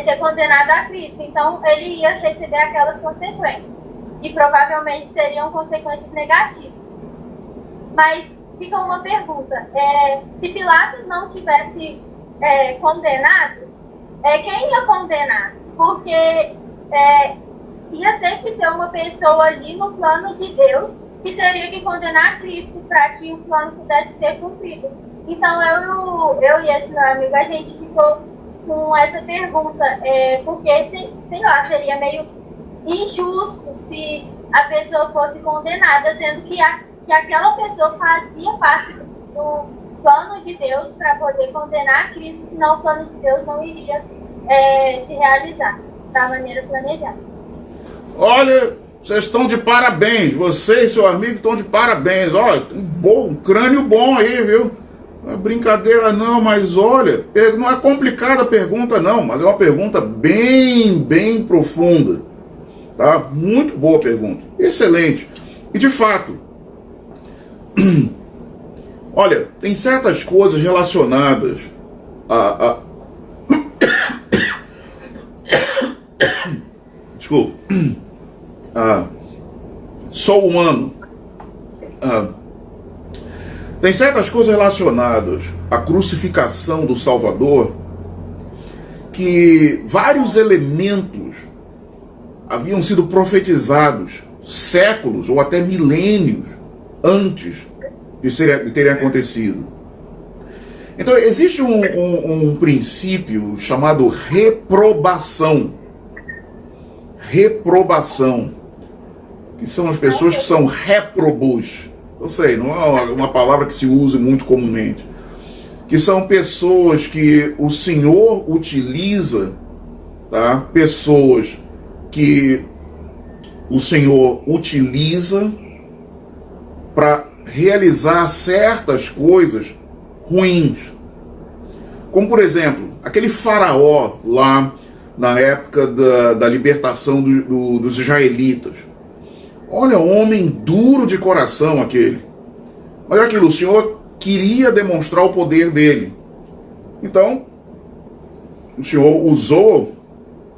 Speaker 3: ter condenado a Cristo, então ele ia receber aquelas consequências e provavelmente seriam consequências negativas. Mas fica uma pergunta, se Pilatos não tivesse condenado, quem ia condenar? Porque ia ter que ter uma pessoa ali no plano de Deus que teria que condenar Cristo para que o plano pudesse ser cumprido. Então eu e esse meu amigo, a gente ficou com essa pergunta, porque, sei lá, seria meio injusto se a pessoa fosse condenada, sendo que aquela pessoa fazia parte do plano de Deus para poder condenar Cristo, senão o plano de Deus não iria se realizar da maneira planejada.
Speaker 2: Olha, vocês estão de parabéns, você e seu amigo estão de parabéns. Olha, um crânio bom aí, viu? Não é brincadeira não, mas olha, não é complicada a pergunta não, mas é uma pergunta bem profunda, tá? Muito boa pergunta, excelente. E de fato, olha, tem certas coisas relacionadas a desculpa, sou humano. Tem certas coisas relacionadas à crucificação do Salvador que vários elementos haviam sido profetizados séculos ou até milênios antes de terem acontecido. Então, existe um princípio chamado reprobação. Reprobação. Que são as pessoas que são réprobos. Eu sei, não é uma palavra que se usa muito comumente. Que são pessoas que o Senhor utiliza, tá? Pessoas que o Senhor utiliza para realizar certas coisas ruins. Como, por exemplo, aquele faraó lá na época da libertação dos israelitas. Olha, homem duro de coração aquele. Olha aquilo, o Senhor queria demonstrar o poder dele. Então, o Senhor usou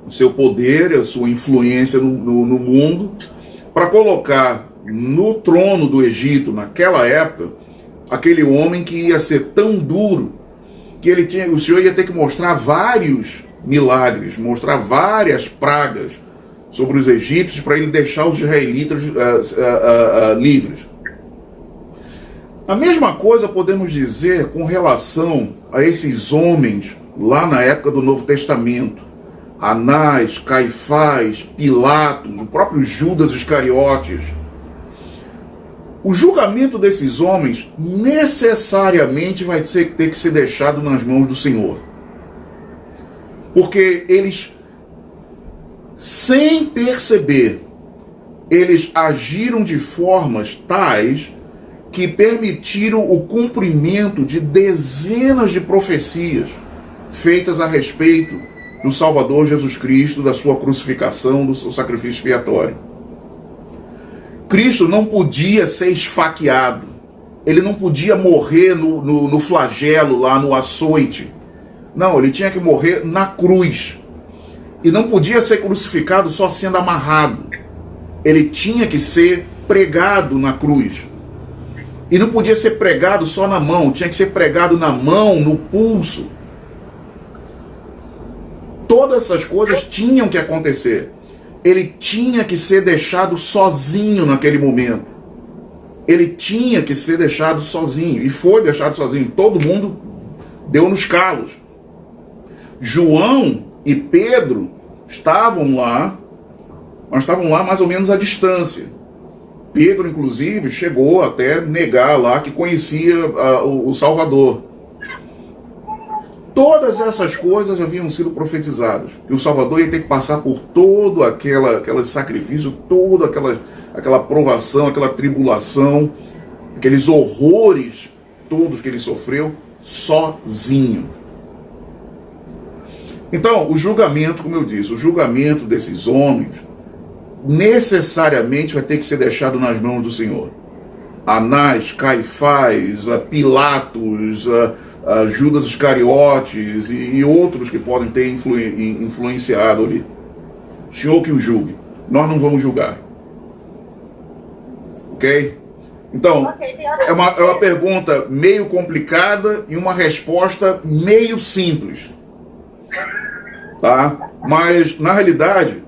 Speaker 2: o seu poder, a sua influência no mundo, para colocar no trono do Egito, naquela época, aquele homem que ia ser tão duro que o Senhor ia ter que mostrar vários milagres, mostrar várias pragas sobre os egípcios para ele deixar os israelitas livres. A mesma coisa podemos dizer com relação a esses homens lá na época do Novo Testamento. Anás, Caifás, Pilatos, o próprio Judas Iscariotes. O julgamento desses homens necessariamente vai ter que ser deixado nas mãos do Senhor. Porque eles, sem perceber, eles agiram de formas tais que permitiram o cumprimento de dezenas de profecias feitas a respeito do Salvador Jesus Cristo, da sua crucificação, do seu sacrifício expiatório. Cristo não podia ser esfaqueado, ele não podia morrer no flagelo, lá no açoite. Não, ele tinha que morrer na cruz. E não podia ser crucificado só sendo amarrado. Ele tinha que ser pregado na cruz. E não podia ser pregado só na mão, tinha que ser pregado na mão, no pulso. Todas essas coisas tinham que acontecer. Ele tinha que ser deixado sozinho naquele momento. Ele tinha que ser deixado sozinho. E foi deixado sozinho. Todo mundo deu nos calos. João e Pedro estavam lá, mas estavam lá mais ou menos à distância. Pedro, inclusive, chegou até negar lá que conhecia o Salvador. Todas essas coisas haviam sido profetizadas. Que o Salvador ia ter que passar por todo aquele sacrifício, toda aquela provação, aquela tribulação, aqueles horrores todos que ele sofreu sozinho. Então, o julgamento, como eu disse, o julgamento desses homens necessariamente vai ter que ser deixado nas mãos do Senhor. Anás, Caifás, Pilatos, Judas Iscariotes e outros que podem ter influenciado ali. O Senhor que o julgue. Nós não vamos julgar. Ok? Então, é uma pergunta meio complicada e uma resposta meio simples. Tá? Mas, na realidade,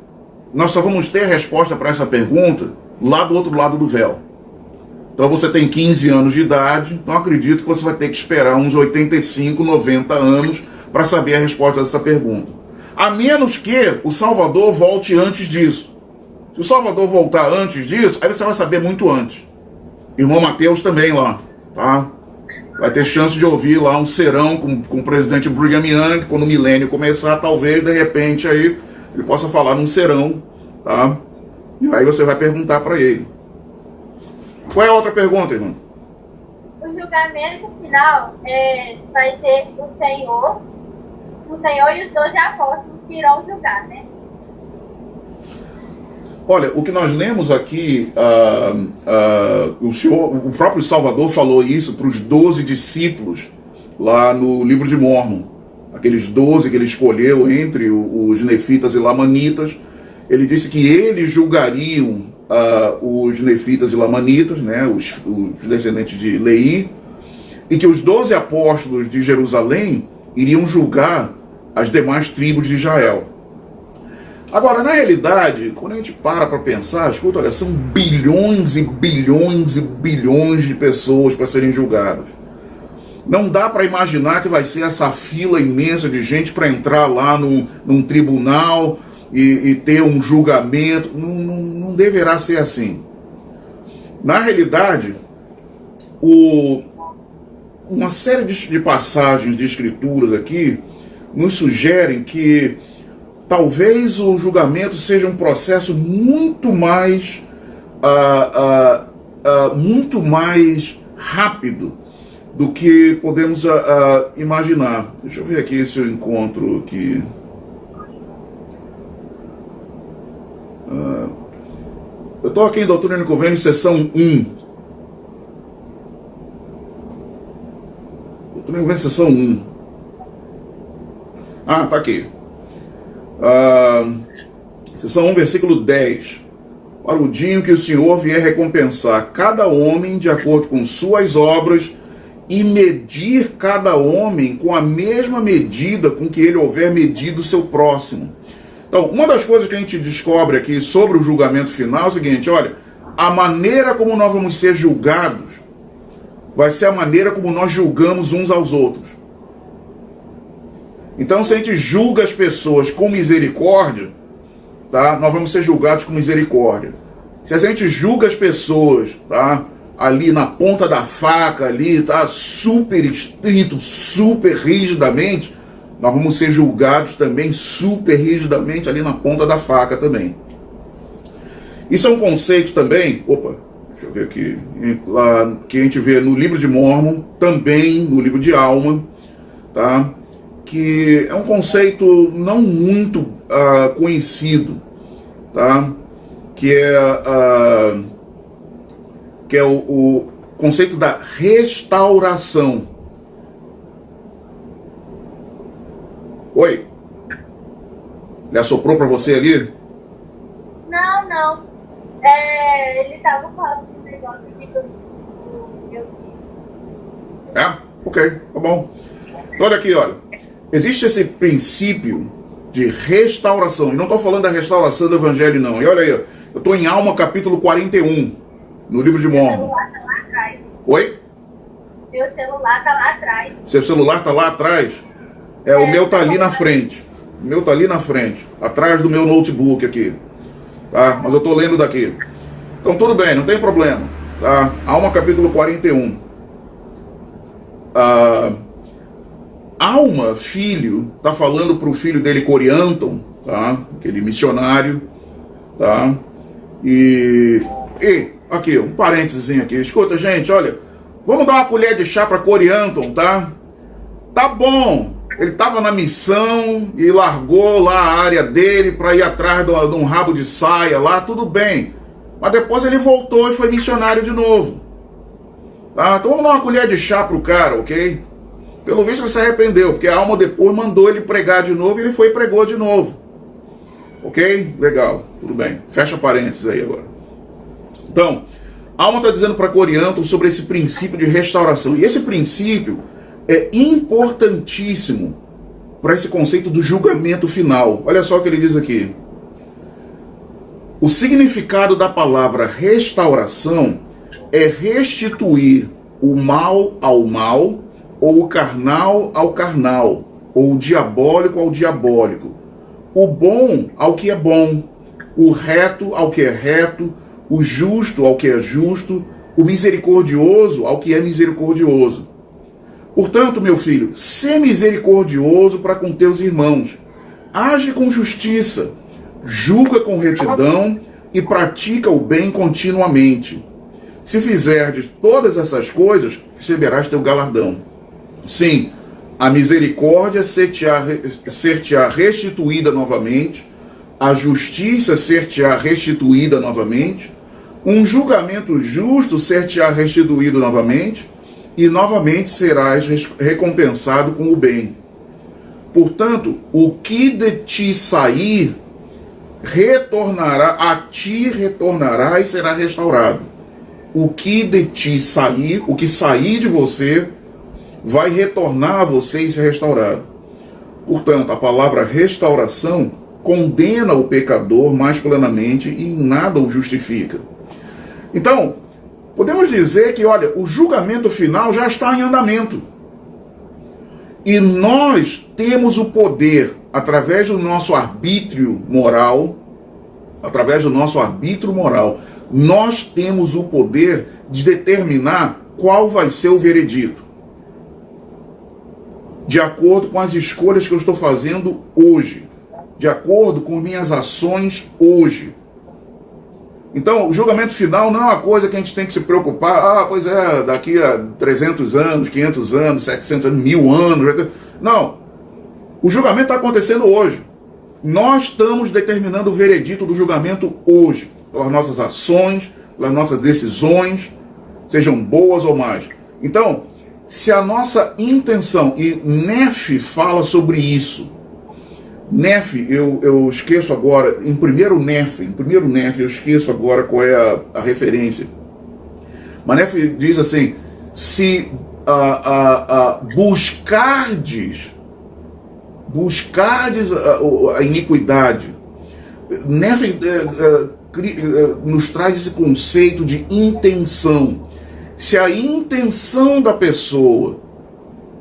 Speaker 2: nós só vamos ter resposta para essa pergunta lá do outro lado do véu. Então você tem 15 anos de idade, então acredito que você vai ter que esperar uns 85, 90 anos para saber a resposta dessa pergunta. A menos que o Salvador volte antes disso. Se o Salvador voltar antes disso, aí você vai saber muito antes. Irmão Mateus também lá, tá? Vai ter chance de ouvir lá um serão com o presidente Brigham Young, quando o milênio começar, talvez, de repente, aí ele possa falar num serão, tá? E aí você vai perguntar para ele. Qual é a outra pergunta, irmão?
Speaker 3: O julgamento final vai ser o Senhor e os 12 apóstolos que irão julgar, né?
Speaker 2: Olha, o que nós lemos aqui, o próprio Salvador falou isso para os 12 discípulos lá no livro de Mórmon. Aqueles 12 que ele escolheu entre os nefitas e lamanitas. Ele disse que eles julgariam os nefitas e lamanitas, né, os descendentes de Leí, e que os 12 apóstolos de Jerusalém iriam julgar as demais tribos de Israel. Agora, na realidade, quando a gente para pensar, escuta, olha, são bilhões e bilhões e bilhões de pessoas para serem julgadas. Não dá para imaginar que vai ser essa fila imensa de gente para entrar lá num tribunal e ter um julgamento. Não deverá ser assim. Na realidade, uma série de passagens de escrituras aqui nos sugerem que talvez o julgamento seja um processo muito mais rápido do que podemos imaginar. Deixa eu ver aqui se eu encontro aqui. Eu estou aqui em Doutrina e Convênio, seção 1. Doutrina e Convênio, seção 1. Tá aqui. Seção 1, versículo 10. Para o dia em que o Senhor vier recompensar cada homem de acordo com suas obras e medir cada homem com a mesma medida com que ele houver medido o seu próximo. Então, uma das coisas que a gente descobre aqui sobre o julgamento final é o seguinte, olha, a maneira como nós vamos ser julgados vai ser a maneira como nós julgamos uns aos outros. Então, se a gente julga as pessoas com misericórdia, tá, nós vamos ser julgados com misericórdia. Se a gente julga as pessoas, tá, ali na ponta da faca, ali, tá, super estrito, super rigidamente, nós vamos ser julgados também super rigidamente ali na ponta da faca também. Isso é um conceito também, deixa eu ver aqui, lá, que a gente vê no livro de Mórmon, também no livro de Alma, tá, que é um conceito não muito conhecido, tá, que é o conceito da restauração. Oi? Ele assoprou para você ali?
Speaker 3: Não. Ele tava falando do negócio aqui que eu fiz.
Speaker 2: Ok, tá bom. Então, olha aqui, olha. Existe esse princípio de restauração. E não estou falando da restauração do Evangelho, não. E olha aí, eu estou em Alma, capítulo 41, no livro de Mórmon.
Speaker 3: Meu celular tá lá atrás.
Speaker 2: Oi?
Speaker 3: Meu celular tá lá atrás.
Speaker 2: Seu celular tá lá atrás? O meu tá ali na frente. O meu tá ali na frente, atrás do meu notebook aqui. Tá? Mas eu tô lendo daqui. Então tudo bem, não tem problema. Tá? Alma capítulo 41. Alma, filho, tá falando pro filho dele, Corianton, tá? Aquele missionário, tá? E aqui, um parênteses aqui. Escuta, gente, olha, vamos dar uma colher de chá para Corianton, tá? Tá bom. Ele estava na missão e largou lá a área dele para ir atrás de um rabo de saia lá, tudo bem. Mas depois ele voltou e foi missionário de novo. Tá? Então vamos dar uma colher de chá pro cara, ok? Pelo visto ele se arrependeu, porque a Alma depois mandou ele pregar de novo e ele foi e pregou de novo. Ok? Legal, tudo bem. Fecha parênteses aí agora. Então, a Alma está dizendo para Corianton sobre esse princípio de restauração. E esse princípio é importantíssimo para esse conceito do julgamento final. Olha só o que ele diz aqui. O significado da palavra restauração é restituir o mal ao mal, ou o carnal ao carnal, ou o diabólico ao diabólico, o bom ao que é bom, o reto ao que é reto, o justo ao que é justo, o misericordioso ao que é misericordioso. Portanto, meu filho, sê misericordioso para com teus irmãos, age com justiça, julga com retidão e pratica o bem continuamente. Se fizerdes todas essas coisas, receberás teu galardão. Sim, a misericórdia ser-te-á restituída novamente, a justiça ser-te-á restituída novamente, um julgamento justo ser-te-á restituído novamente, e novamente serás recompensado com o bem. Portanto, o que de ti sair, a ti retornará e será restaurado. O que de ti sair, o que sair de você, vai retornar a você e ser restaurado. Portanto, a palavra restauração condena o pecador mais plenamente e em nada o justifica. Então, podemos dizer que, olha, o julgamento final já está em andamento. E nós temos o poder, através do nosso arbítrio moral, nós temos o poder de determinar qual vai ser o veredito, de acordo com as escolhas que eu estou fazendo hoje, de acordo com minhas ações hoje. Então, o julgamento final não é uma coisa que a gente tem que se preocupar, pois é, daqui a 300 anos, 500 anos, 700 anos, 1000 anos. Não. O julgamento está acontecendo hoje. Nós estamos determinando o veredito do julgamento hoje, pelas nossas ações, pelas nossas decisões, sejam boas ou más. Então, se a nossa intenção, e Nefe fala sobre isso, Nefe, eu esqueço agora, em primeiro Nefe, eu esqueço agora qual é a referência. Mas Nefe diz assim, se buscardes a iniquidade, Nefe nos traz esse conceito de intenção. Se a intenção da pessoa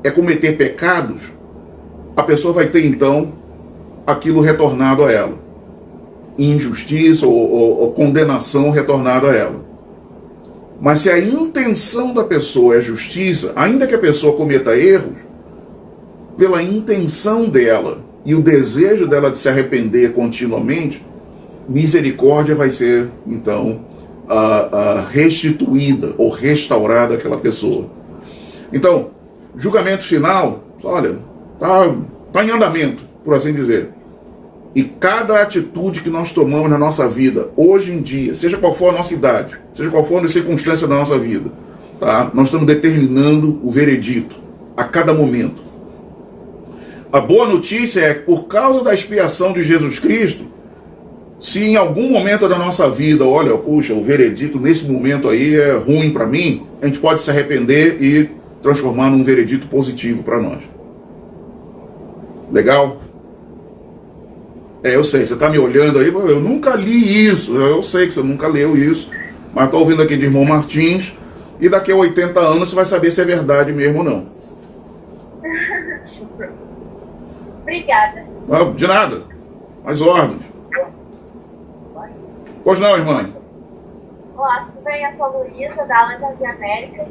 Speaker 2: é cometer pecados, a pessoa vai ter então aquilo retornado a ela, injustiça ou condenação retornada a ela. Mas se a intenção da pessoa é justiça, ainda que a pessoa cometa erros, pela intenção dela e o desejo dela de se arrepender continuamente, misericórdia vai ser então restituída ou restaurada àquela pessoa. Então, julgamento final, olha, está em andamento, por assim dizer. E cada atitude que nós tomamos na nossa vida, hoje em dia, seja qual for a nossa idade, seja qual for a circunstância da nossa vida, tá? Nós estamos determinando o veredito a cada momento. A boa notícia é que, por causa da expiação de Jesus Cristo, se em algum momento da nossa vida, olha, puxa, o veredito nesse momento aí é ruim para mim, a gente pode se arrepender e transformar num veredito positivo para nós. Legal? Eu sei, você está me olhando aí, eu nunca li isso, eu sei que você nunca leu isso, mas estou ouvindo aqui de irmão Martins, e daqui a 80 anos você vai saber se é verdade mesmo ou não.
Speaker 3: Obrigada.
Speaker 2: De nada, as ordens. Pois não, irmã?
Speaker 3: Olá, tudo bem? Eu sou a Luísa, da Aula das Américas.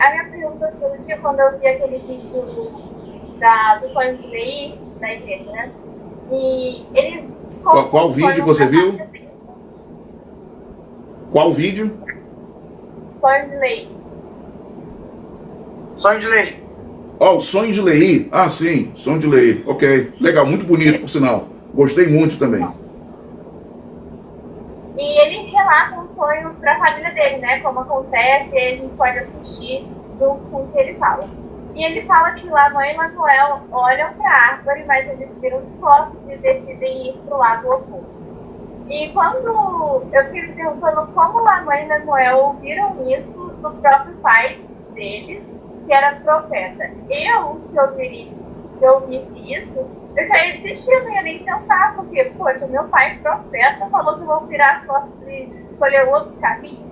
Speaker 3: A minha pergunta surgiu quando eu vi aquele vídeo do sonho de Lei, da igreja, né? E ele...
Speaker 2: Qual vídeo que você viu? Qual vídeo?
Speaker 3: Sonho de Lei.
Speaker 1: Sonho de Lei.
Speaker 2: O Sonho de Lei. Ah, sim, Sonho de Lei. Ok, legal, muito bonito, por sinal. Gostei muito também.
Speaker 3: E ele relata um sonho para a família dele, né? Como acontece, e a gente pode assistir junto com o que ele fala. E ele fala que lá mãe e Manuel olham para a árvore, mas eles viram os copos e decidem ir para o lado oposto. E quando eu fiquei me perguntando como a mãe e Manuel ouviram isso do próprio pai deles, que era profeta. Se eu ouvisse isso, eu já ia desistir, eu não ia nem tentar, porque, poxa, meu pai profeta falou que eu vou virar as costas e escolher outro caminho.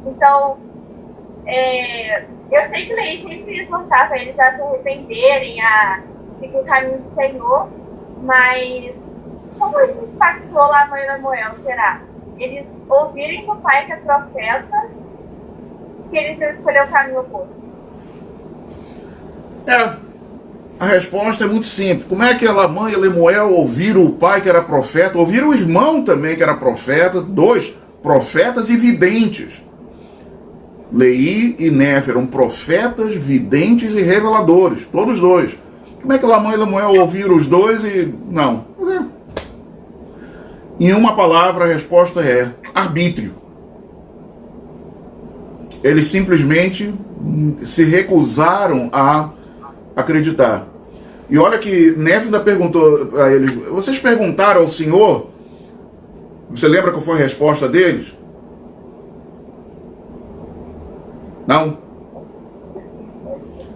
Speaker 3: Então, eu sei que Lei sempre exortava eles a se arrependerem, a seguir o caminho do Senhor, mas como isso impactou lá a mãe da Moel, será? Eles ouvirem do pai que é profeta, que eles iam escolher o caminho oposto?
Speaker 2: A resposta é muito simples. Como é que a mãe e Lemuel ouviram o pai que era profeta, ouviram o irmão também que era profeta, dois profetas e videntes. Lei e Nefe eram profetas, videntes e reveladores, todos dois. Como é que a mãe e Lemuel ouviram os dois e... Não. Em uma palavra, a resposta é arbítrio. Eles simplesmente se recusaram a acreditar. E olha que Nefe ainda perguntou a eles, vocês perguntaram ao Senhor? Você lembra qual foi a resposta deles? Não.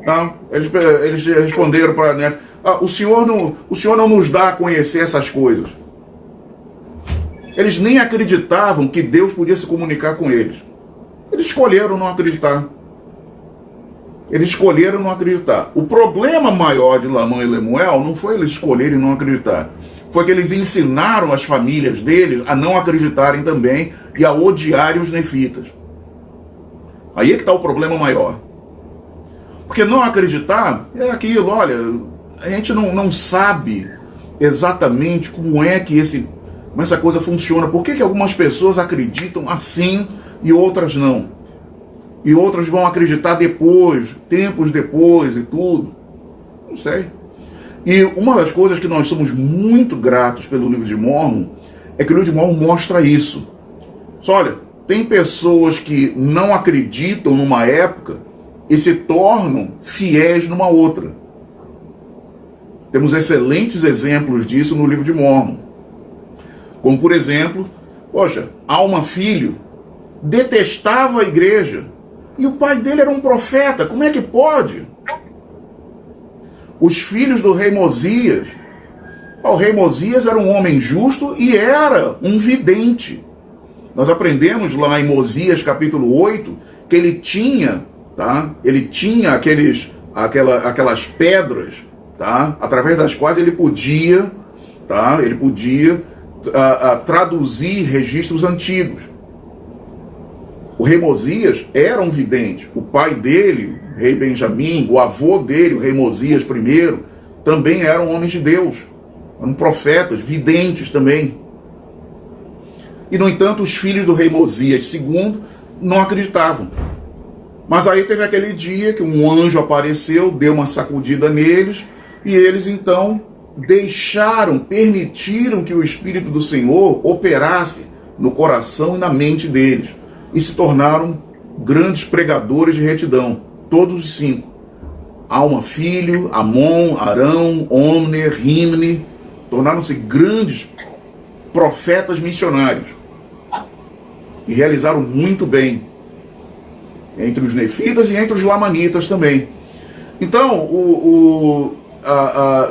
Speaker 2: Não, eles responderam para Nefe, o Senhor não nos dá a conhecer essas coisas. Eles nem acreditavam que Deus podia se comunicar com eles. Eles escolheram não acreditar. Eles escolheram não acreditar. O problema maior de Lamã e Lemuel não foi eles escolherem não acreditar. Foi que eles ensinaram as famílias deles a não acreditarem também e a odiarem os nefitas. Aí é que está o problema maior. Porque não acreditar é aquilo, olha, a gente não sabe exatamente como é que essa coisa funciona. Por que algumas pessoas acreditam assim e outras não? E outras vão acreditar depois, tempos depois e tudo. Não sei. E uma das coisas que nós somos muito gratos pelo livro de Mórmon é que o livro de Mórmon mostra isso. Só olha, tem pessoas que não acreditam numa época e se tornam fiéis numa outra. Temos excelentes exemplos disso no livro de Mórmon. Como, por exemplo, Alma Filho detestava a igreja e o pai dele era um profeta. Como é que pode? Os filhos do rei Mosias. O rei Mosias era um homem justo e era um vidente. Nós aprendemos lá em Mosias capítulo 8 que ele tinha, aquelas pedras, através das quais ele podia traduzir registros antigos. O rei Mosias era um vidente. O pai dele, rei Benjamim, o avô dele, o rei Mosias I, também eram homens de Deus. Eram profetas, videntes também. E, no entanto, os filhos do rei Mosias II não acreditavam. Mas aí teve aquele dia que um anjo apareceu, deu uma sacudida neles, e eles, então, permitiram que o Espírito do Senhor operasse no coração e na mente deles. E se tornaram grandes pregadores de retidão, todos os 5. Alma Filho, Amon, Arão, Omner, Rimne, tornaram-se grandes profetas missionários. E realizaram muito bem, entre os nefitas e entre os lamanitas também. Então,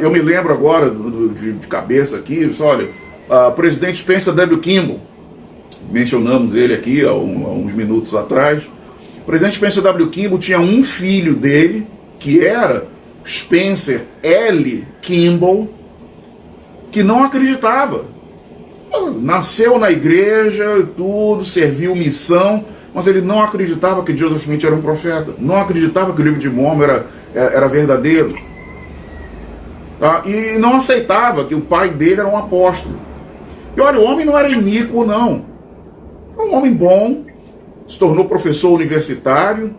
Speaker 2: eu me lembro agora, de cabeça aqui, olha, o presidente Spencer W. Kimball, mencionamos ele aqui há uns minutos atrás. O presidente Spencer W. Kimball tinha um filho dele, que era Spencer L. Kimball, que não acreditava. Nasceu na igreja, tudo, serviu missão, mas ele não acreditava que Joseph Smith era um profeta, não acreditava que o livro de Mórmon era verdadeiro. E não aceitava que o pai dele era um apóstolo. E olha, o homem não era iníquo, não. Era um homem bom, se tornou professor universitário,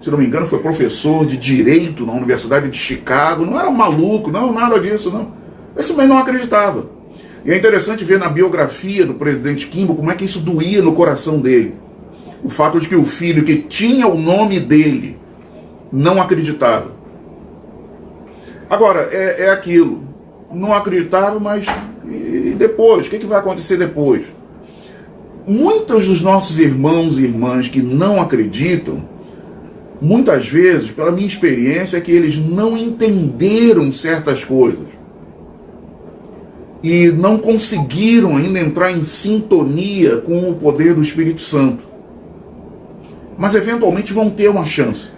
Speaker 2: se não me engano foi professor de Direito na Universidade de Chicago, não era um maluco, não, nada disso, não. Esse também não acreditava. E é interessante ver na biografia do presidente Kimball como é que isso doía no coração dele. O fato de que o filho que tinha o nome dele não acreditava. Agora, é aquilo. Não acreditava, mas e depois? O que vai acontecer depois? Muitos dos nossos irmãos e irmãs que não acreditam, muitas vezes, pela minha experiência, é que eles não entenderam certas coisas. E não conseguiram ainda entrar em sintonia com o poder do Espírito Santo. Mas eventualmente vão ter uma chance.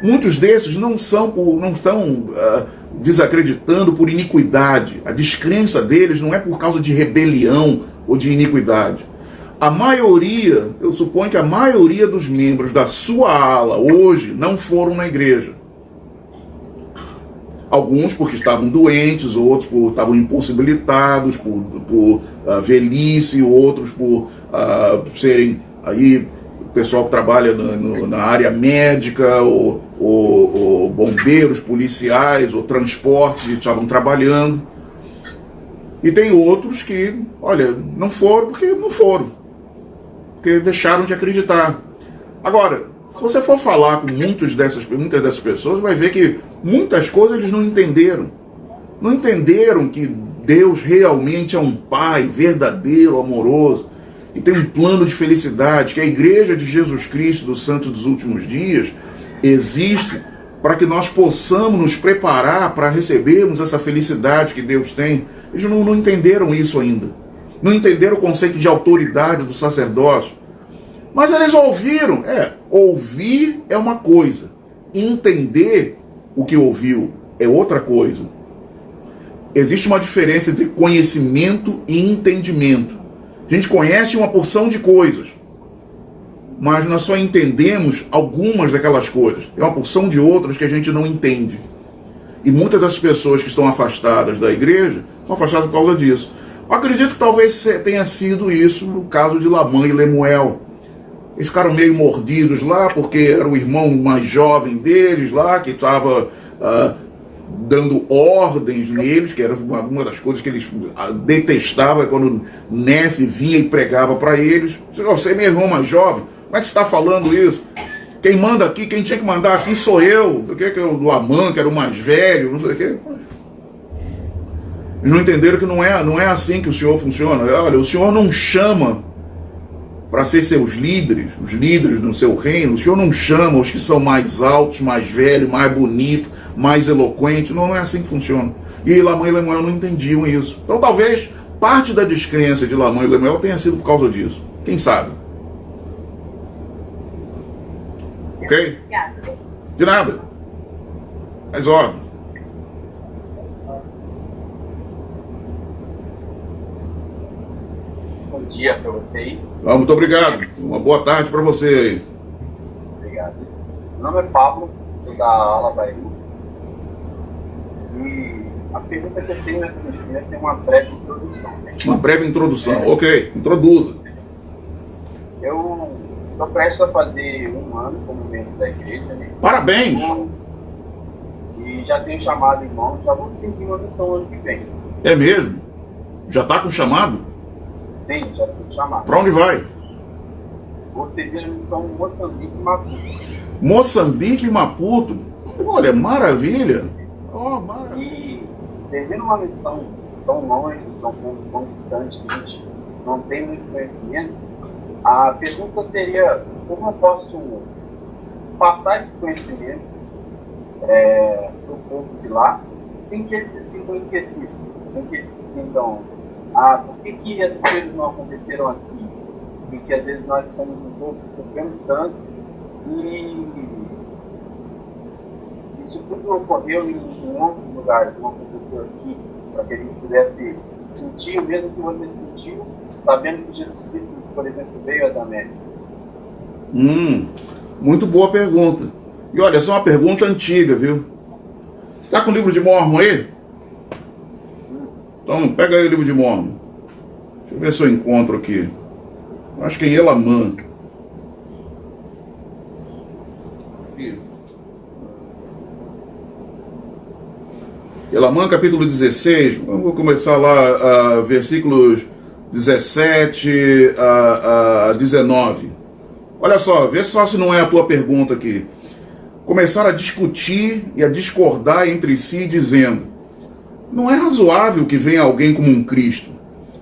Speaker 2: Muitos desses não estão desacreditando por iniquidade. A descrença deles não é por causa de rebelião ou de iniquidade. A maioria, eu suponho que a maioria dos membros da sua ala hoje não foram na igreja. Alguns porque estavam doentes, outros por estavam impossibilitados por velhice, outros por serem aí o pessoal que trabalha na área médica, ou bombeiros, policiais, ou transportes, estavam trabalhando. E tem outros que, olha, não foram porque deixaram de acreditar. Agora, se você for falar com muitas dessas pessoas, vai ver que muitas coisas eles não entenderam. Não entenderam que Deus realmente é um Pai verdadeiro, amoroso, e tem um plano de felicidade, que a Igreja de Jesus Cristo dos Santos dos Últimos Dias existe para que nós possamos nos preparar para recebermos essa felicidade que Deus tem. Eles não entenderam isso ainda. Não entenderam o conceito de autoridade do sacerdócio. Mas eles ouviram. Ouvir é uma coisa. Entender o que ouviu é outra coisa. Existe uma diferença entre conhecimento e entendimento. A gente conhece uma porção de coisas, mas nós só entendemos algumas daquelas coisas. Tem uma porção de outras que a gente não entende. E muitas das pessoas que estão afastadas da igreja são afastadas por causa disso. Eu acredito que talvez tenha sido isso no caso de Lamã e Lemuel. Eles ficaram meio mordidos lá, porque era o irmão mais jovem deles lá, que estava dando ordens neles, que era uma das coisas que eles detestavam, quando Nefe vinha e pregava para eles. Você é meu irmão mais jovem, como é que você está falando isso? Quem manda aqui, quem tinha que mandar aqui sou eu. O que é o Lamã, que era o mais velho, não sei o que. Eles não entenderam que não é assim que o Senhor funciona. Olha, o Senhor não chama para ser seus líderes, os líderes do seu reino. O Senhor não chama os que são mais altos, mais velhos, mais bonitos, mais eloquentes. Não é assim que funciona. E Lamã e Lemuel não entendiam isso. Então talvez parte da descrença de Lamã e Lemuel tenha sido por causa disso. Quem sabe? Ok? De nada. As ordens.
Speaker 1: Bom dia para você aí.
Speaker 2: Muito obrigado. Uma boa tarde para você aí.
Speaker 1: Obrigado. Meu nome é Pablo, sou da Ala Bahia. E a pergunta que eu tenho nessa minha tem uma breve introdução.
Speaker 2: Uma breve introdução, ok. Introduza.
Speaker 1: Eu estou prestes a fazer 1 ano como membro da igreja. Né?
Speaker 2: Parabéns!
Speaker 1: E já tenho chamado irmão, já vou seguir uma missão ano que vem.
Speaker 2: É mesmo? Já está com chamado?
Speaker 1: Sim, já tenho chamado.
Speaker 2: Para onde vai?
Speaker 1: Vou seguir a missão Moçambique e Maputo.
Speaker 2: Moçambique e Maputo? Olha, maravilha! Oh, maravilha!
Speaker 1: E devido a uma missão tão longe, tão distante, que a gente não tem muito conhecimento, a pergunta seria como eu posso passar esse conhecimento para o povo de lá, sem que eles se sintam esquecidos, sem que eles se sintam, por que essas coisas não aconteceram aqui? Porque às vezes nós somos um povo que sofremos tanto e isso tudo ocorreu em outros lugares, não aconteceu aqui, para que a gente pudesse sentir o mesmo que você sentiu, sabendo que Jesus Cristo, por exemplo, veio da América.
Speaker 2: Muito boa pergunta. E olha, essa é uma pergunta antiga, viu? Você está com o livro de Mórmon aí? Então, pega aí o livro de Mórmon. Deixa eu ver se eu encontro aqui. Acho que é em Elamã. Aqui. Elamã, capítulo 16. Vamos começar lá, versículos 17 a 19. Olha só, vê só se não é a tua pergunta aqui. Começaram a discutir e a discordar entre si, dizendo: não é razoável que venha alguém como um Cristo.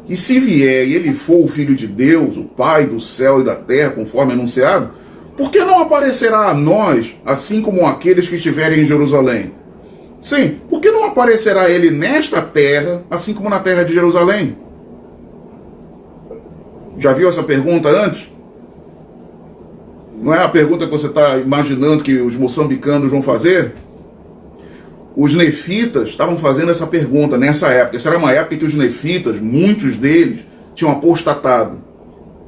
Speaker 2: E se vier e ele for o Filho de Deus, o Pai do céu e da terra, conforme anunciado, por que não aparecerá a nós, assim como aqueles que estiverem em Jerusalém? Sim, por que não aparecerá ele nesta terra, assim como na terra de Jerusalém? Já viu essa pergunta antes? Não é a pergunta que você está imaginando que os moçambicanos vão fazer? Os nefitas estavam fazendo essa pergunta nessa época. Essa era uma época em que os nefitas, muitos deles, tinham apostatado.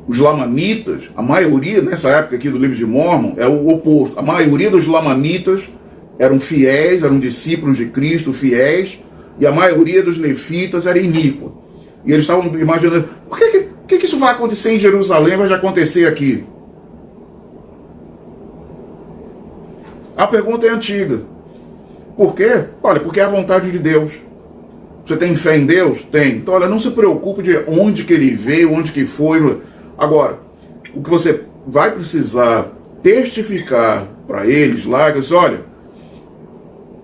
Speaker 2: Os lamanitas, a maioria, nessa época aqui do livro de Mórmon, é o oposto. A maioria dos lamanitas eram fiéis, eram discípulos de Cristo, fiéis, e a maioria dos nefitas era iníqua. E eles estavam imaginando, por que isso vai acontecer em Jerusalém, vai acontecer aqui? A pergunta é antiga. Por quê? Olha, porque é a vontade de Deus. Você tem fé em Deus? Tem. Então, olha, não se preocupe de onde que ele veio, onde que foi. Agora, o que você vai precisar testificar para eles lá, é que olha,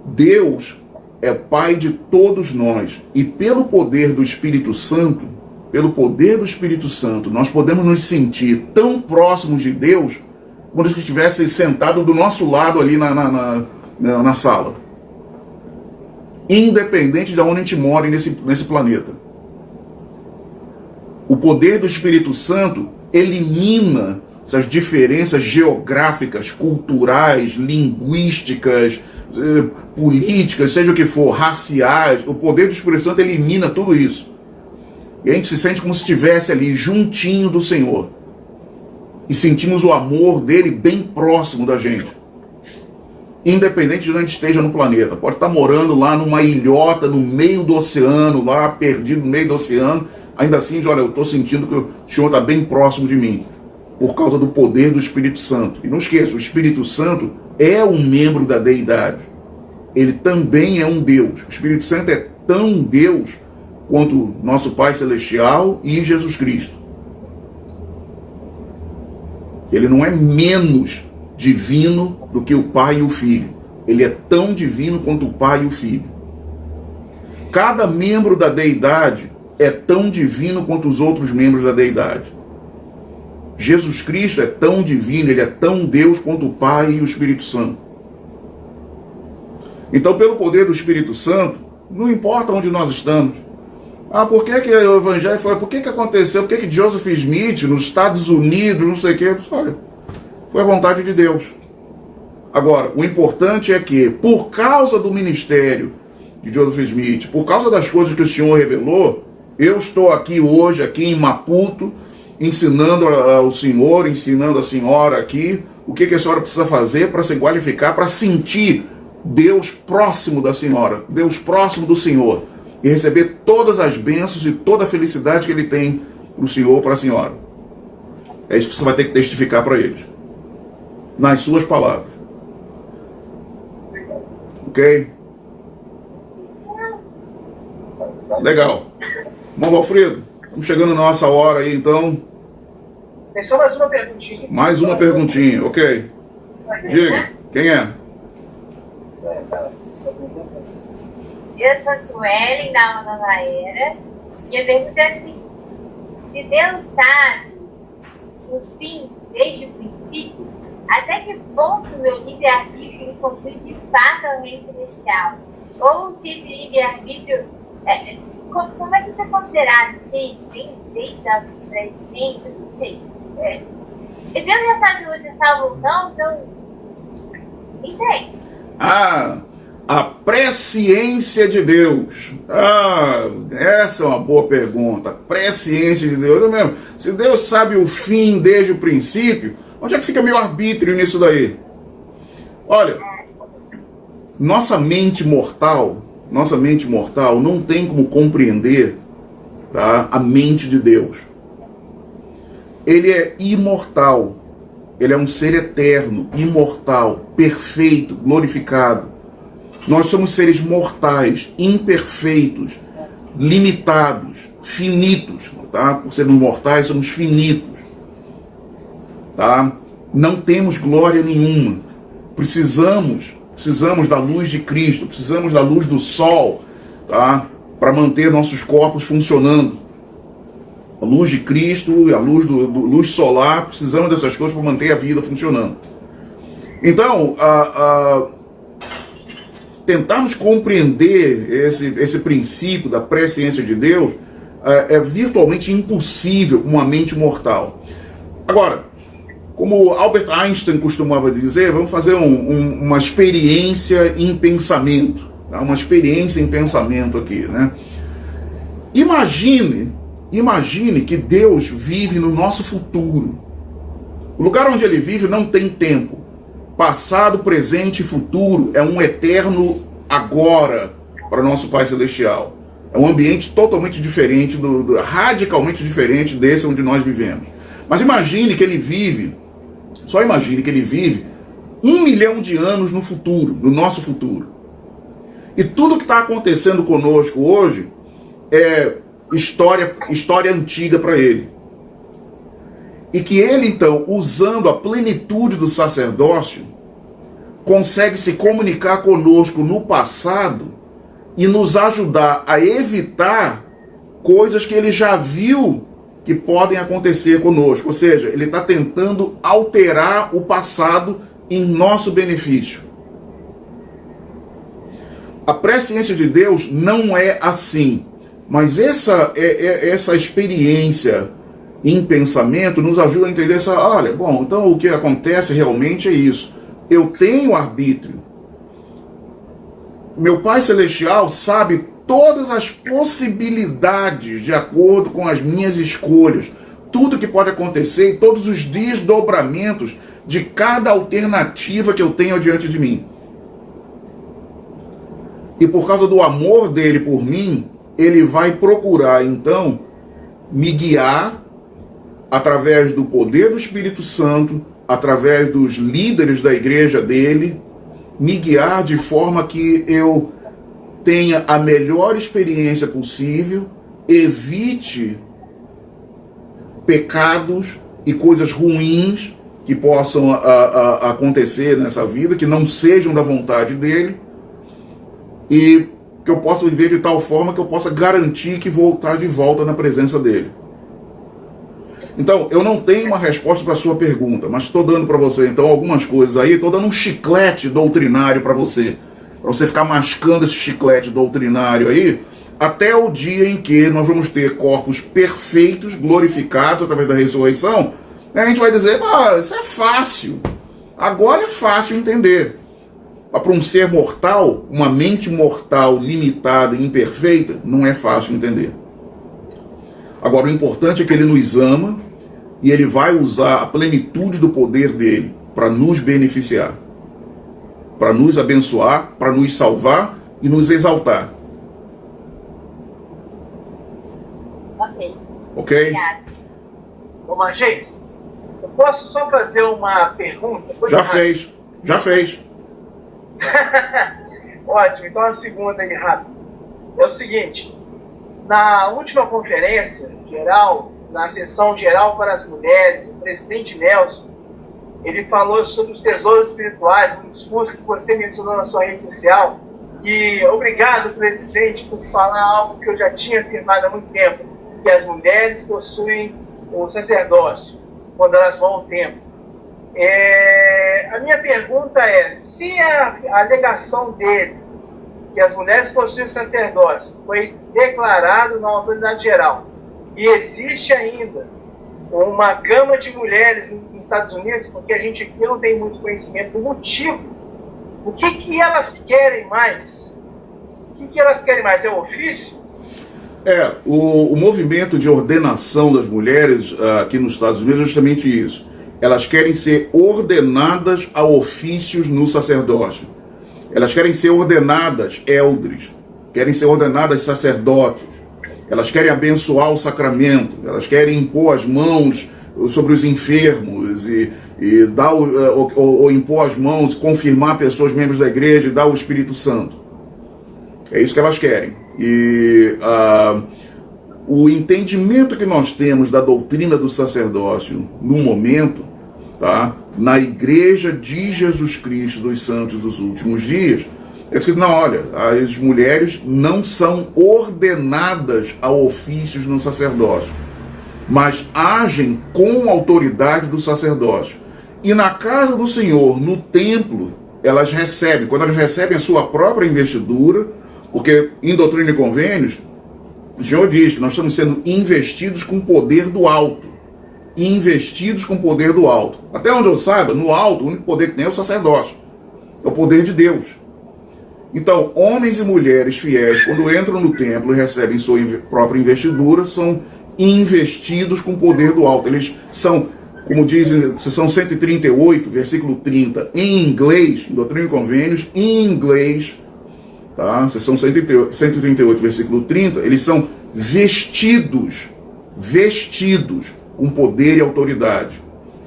Speaker 2: Deus é Pai de todos nós. E pelo poder do Espírito Santo, nós podemos nos sentir tão próximos de Deus, como se estivesse sentado do nosso lado ali na sala. Independente de onde a gente mora nesse planeta. O poder do Espírito Santo elimina essas diferenças geográficas, culturais, linguísticas, políticas, seja o que for, raciais. O poder do Espírito Santo elimina tudo isso. E a gente se sente como se estivesse ali juntinho do Senhor. E sentimos o amor dele bem próximo da gente. Independente de onde a gente esteja no planeta. Pode estar morando lá numa ilhota no meio do oceano, lá perdido no meio do oceano. Ainda assim, olha, eu estou sentindo que o Senhor está bem próximo de mim. Por causa do poder do Espírito Santo. E não esqueça, o Espírito Santo é um membro da deidade. Ele também é um Deus. O Espírito Santo é tão Deus quanto nosso Pai Celestial e Jesus Cristo. Ele não é menos divino do que o Pai e o Filho. Ele é tão divino quanto o Pai e o Filho. Cada membro da deidade é tão divino quanto os outros membros da deidade. Jesus Cristo é tão divino, ele é tão Deus quanto o Pai e o Espírito Santo. Então, pelo poder do Espírito Santo, não importa onde nós estamos. Por que o Evangelho foi? Por que aconteceu? Por que Joseph Smith, nos Estados Unidos, não sei o quê? Olha, foi a vontade de Deus. Agora, o importante é que, por causa do ministério de Joseph Smith, por causa das coisas que o Senhor revelou, eu estou aqui hoje, aqui em Maputo, ensinando ao senhor, ensinando a senhora aqui o que a senhora precisa fazer para se qualificar, para sentir Deus próximo da senhora, Deus próximo do Senhor, e receber todas as bênçãos e toda a felicidade que ele tem para o senhor ou para a senhora. É isso que você vai ter que testificar para eles, nas suas palavras. Ok? Legal. Irmão Valfrido, estamos chegando na nossa hora aí, então.
Speaker 1: Tem só mais uma perguntinha.
Speaker 2: Mais uma perguntinha, ok. Diga, quem é?
Speaker 3: Eu sou a Suelen, da Alma Nova Era, e a pergunta é assim: se Deus sabe o fim desde o princípio, até que ponto o meu livre-arbítrio conduz de fato ao reino celestial? Ou se esse livre-arbítrio, como é que isso é considerado? Se vem desde a pré-existência, não sei. E Deus já sabe se você é salvo ou não, então. Entende?
Speaker 2: A presciência de Deus. Essa é uma boa pergunta. A presciência de Deus. É mesmo. Se Deus sabe o fim desde o princípio, onde é que fica meu arbítrio nisso daí? Olha, nossa mente mortal não tem como compreender, tá, a mente de Deus. Ele é imortal. Ele é um ser eterno, imortal, perfeito, glorificado. Nós somos seres mortais, imperfeitos, limitados, finitos, tá? Por sermos mortais, somos finitos, tá? Não temos glória nenhuma. Precisamos da luz de Cristo, precisamos da luz do sol, tá? Para manter nossos corpos funcionando. A luz de Cristo, a luz luz solar, precisamos dessas coisas para manter a vida funcionando. Então, tentarmos compreender esse princípio da presciência de Deus é virtualmente impossível com uma mente mortal. Agora, como Albert Einstein costumava dizer, vamos fazer uma experiência em pensamento, tá? Uma experiência em pensamento aqui, né? Imagine que Deus vive no nosso futuro. O lugar onde ele vive não tem tempo. Passado, presente e futuro é um eterno agora para o nosso Pai Celestial. É um ambiente totalmente diferente, radicalmente diferente desse onde nós vivemos. Mas imagine que ele vive, só imagine que ele vive 1 milhão de anos no futuro, no nosso futuro. E tudo que está acontecendo conosco hoje é história antiga para ele. E que ele, então, usando a plenitude do sacerdócio, consegue se comunicar conosco no passado e nos ajudar a evitar coisas que ele já viu que podem acontecer conosco. Ou seja, ele está tentando alterar o passado em nosso benefício. A presciência de Deus não é assim. Mas essa experiência em pensamento nos ajuda a entender essa, olha, bom, então o que acontece realmente é isso. Eu tenho arbítrio. Meu Pai Celestial sabe todas as possibilidades de acordo com as minhas escolhas. Tudo que pode acontecer e todos os desdobramentos de cada alternativa que eu tenho diante de mim. E por causa do amor dele por mim, ele vai procurar, então, me guiar através do poder do Espírito Santo, através dos líderes da igreja dele, me guiar de forma que eu tenha a melhor experiência possível, evite pecados e coisas ruins que possam acontecer nessa vida, que não sejam da vontade dele, e que eu possa viver de tal forma que eu possa garantir que vou estar de volta na presença dele. Então, eu não tenho uma resposta para a sua pergunta, mas estou dando para você, então, algumas coisas aí, estou dando um chiclete doutrinário para você ficar mascando esse chiclete doutrinário aí, até o dia em que nós vamos ter corpos perfeitos, glorificados através da ressurreição. A gente vai dizer, isso é fácil, agora é fácil entender. Para um ser mortal, uma mente mortal, limitada e imperfeita, não é fácil entender. Agora, o importante é que ele nos ama e ele vai usar a plenitude do poder dele para nos beneficiar, para nos abençoar, para nos salvar e nos exaltar.
Speaker 3: Ok.
Speaker 2: Ok?
Speaker 3: Obrigada.
Speaker 1: Ô, Margês, eu posso só fazer uma pergunta?
Speaker 2: Já fez.
Speaker 1: Ótimo, então a segunda aí, rápido. É o seguinte, na última conferência geral, na sessão geral para as mulheres, o presidente Nelson, ele falou sobre os tesouros espirituais, um discurso que você mencionou na sua rede social, que, obrigado, presidente, por falar algo que eu já tinha afirmado há muito tempo, que as mulheres possuem o sacerdócio, quando elas vão ao templo. A minha pergunta é, se a alegação dele, que as mulheres possuem o sacerdócio, foi declarado na autoridade geral, e existe ainda uma gama de mulheres nos Estados Unidos, porque a gente aqui não tem muito conhecimento do motivo, o que elas querem mais? O que elas querem mais? É o ofício?
Speaker 2: O movimento de ordenação das mulheres aqui nos Estados Unidos é justamente isso. Elas querem ser ordenadas a ofícios no sacerdócio. Elas querem ser ordenadas eldres, querem ser ordenadas sacerdotes. Elas querem abençoar o sacramento, elas querem impor as mãos sobre os enfermos e dar ou impor as mãos, confirmar pessoas membros da igreja e dar o Espírito Santo. É isso que elas querem. E o entendimento que nós temos da doutrina do sacerdócio no momento, tá, na igreja de Jesus Cristo dos Santos dos Últimos Dias, é que não, olha, as mulheres não são ordenadas a ofícios no sacerdócio, mas agem com a autoridade do sacerdócio. E na casa do Senhor, no templo, elas recebem, quando elas recebem a sua própria investidura, porque em Doutrina e Convênios, o Senhor diz que nós estamos sendo investidos com o poder do alto. Investidos com o poder do alto. Até onde eu saiba, no alto, o único poder que tem é o sacerdócio. É o poder de Deus. Então, homens e mulheres fiéis, quando entram no templo e recebem sua própria investidura, são investidos com o poder do alto. Eles são, como dizem, sessão 138, versículo 30, em inglês, em Doutrina e Convênios, em inglês, tá? Sessão 138, versículo 30, eles são vestidos com poder e autoridade.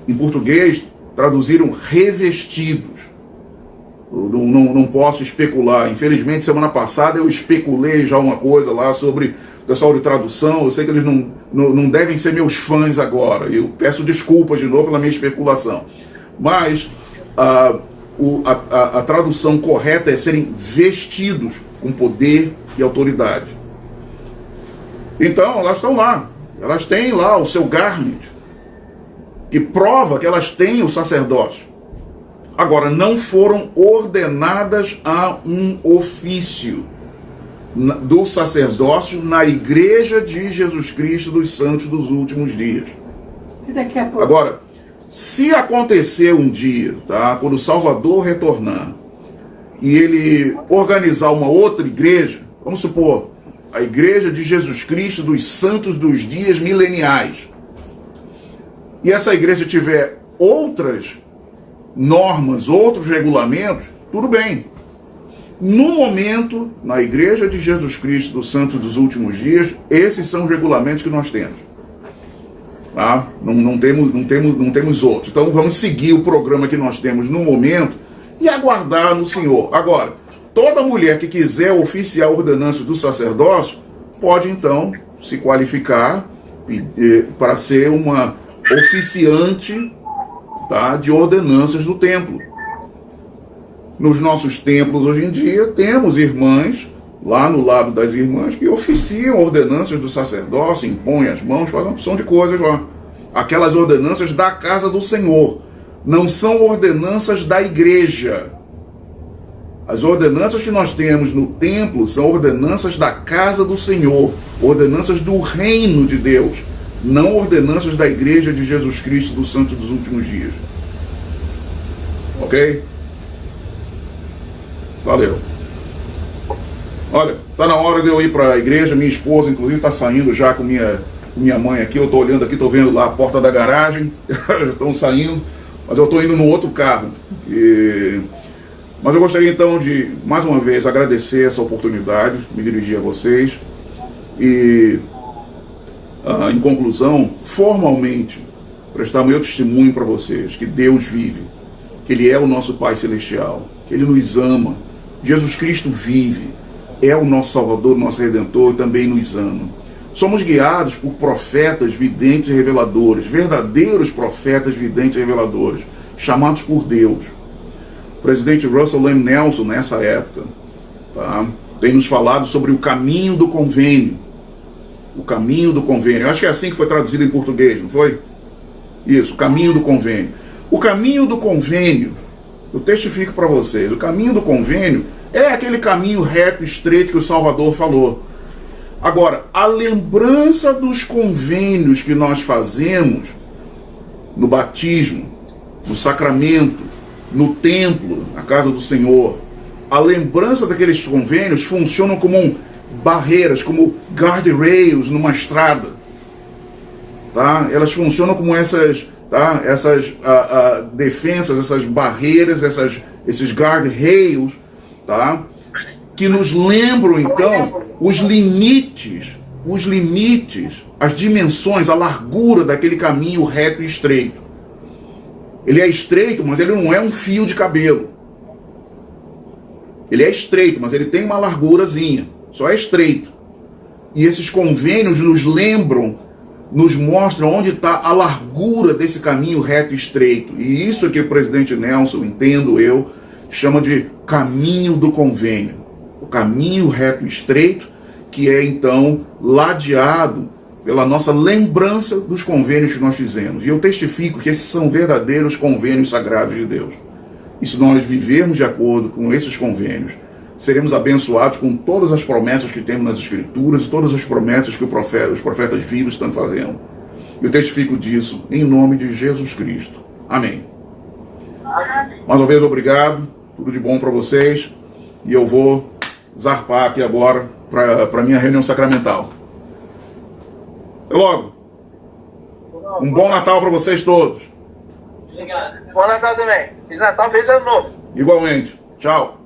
Speaker 2: Em português, traduziram revestidos. Não posso especular. Infelizmente, semana passada eu especulei já uma coisa lá sobre o pessoal de tradução. Eu sei que eles não devem ser meus fãs agora. Eu peço desculpas de novo pela minha especulação. Mas a tradução correta é serem vestidos com poder e autoridade. Então, elas estão lá. Elas têm lá o seu garment, que prova que elas têm o sacerdócio. Agora, não foram ordenadas a um ofício do sacerdócio na Igreja de Jesus Cristo dos Santos dos Últimos Dias.
Speaker 4: E daqui a pouco?
Speaker 2: Agora, se acontecer um dia, tá, quando o Salvador retornar, e ele organizar uma outra igreja, vamos supor, a Igreja de Jesus Cristo dos Santos dos Dias Mileniais, e essa igreja tiver outras normas, outros regulamentos, tudo bem. No momento, na Igreja de Jesus Cristo dos Santos dos Últimos Dias, esses são os regulamentos que nós temos. Tá? Não temos outros. Então vamos seguir o programa que nós temos no momento e aguardar no Senhor. Agora, toda mulher que quiser oficiar a ordenança do sacerdócio, pode então se qualificar para ser uma oficiante, tá, de ordenanças do templo. Nos nossos templos hoje em dia temos irmãs, lá no lado das irmãs, que oficiam ordenanças do sacerdócio, impõem as mãos, fazem uma opção de coisas lá. Aquelas ordenanças da casa do Senhor, não são ordenanças da igreja. As ordenanças que nós temos no templo são ordenanças da casa do Senhor, ordenanças do reino de Deus, não ordenanças da Igreja de Jesus Cristo dos Santos dos Últimos Dias. Ok? Valeu. Olha, tá na hora de eu ir para a igreja. Minha esposa, inclusive, está saindo já com minha mãe aqui. Eu estou olhando aqui, estou vendo lá a porta da garagem. Já estão saindo, mas eu estou indo no outro carro. Mas eu gostaria então de, mais uma vez, agradecer essa oportunidade, me dirigir a vocês e, em conclusão, formalmente, prestar meu testemunho para vocês, que Deus vive, que Ele é o nosso Pai Celestial, que Ele nos ama, Jesus Cristo vive, é o nosso Salvador, nosso Redentor, e também nos ama. Somos guiados por profetas, videntes e reveladores, verdadeiros profetas, videntes e reveladores, chamados por Deus. O presidente Russell M. Nelson, nessa época, tá, tem nos falado sobre o caminho do convênio. O caminho do convênio. Eu acho que é assim que foi traduzido em português, não foi? Isso, o caminho do convênio. O caminho do convênio, eu testifico para vocês, o caminho do convênio é aquele caminho reto, estreito que o Salvador falou. Agora, a lembrança dos convênios que nós fazemos no batismo, no sacramento, no templo, na casa do Senhor, a lembrança daqueles convênios funcionam como barreiras, como guardrails numa estrada. Tá? Elas funcionam como essas, tá? Essas defensas, essas barreiras, esses guardrails, tá? Que nos lembram então os limites, as dimensões, a largura daquele caminho reto e estreito. Ele é estreito, mas ele não é um fio de cabelo. Ele é estreito, mas ele tem uma largurazinha. Só é estreito. E esses convênios nos lembram, nos mostram onde está a largura desse caminho reto e estreito. E isso que o presidente Nelson, entendo eu, chama de caminho do convênio. O caminho reto e estreito, que é então ladeado pela nossa lembrança dos convênios que nós fizemos. E eu testifico que esses são verdadeiros convênios sagrados de Deus. E se nós vivermos de acordo com esses convênios, seremos abençoados com todas as promessas que temos nas Escrituras e todas as promessas que os profetas vivos estão fazendo. Eu testifico disso em nome de Jesus Cristo. Amém. Mais uma vez, obrigado. Tudo de bom para vocês. E eu vou zarpar aqui agora para minha reunião sacramental. Até logo. Um bom Natal para vocês todos.
Speaker 1: Obrigado. Bom Natal também. Feliz Natal, feliz Ano Novo.
Speaker 2: Igualmente. Tchau.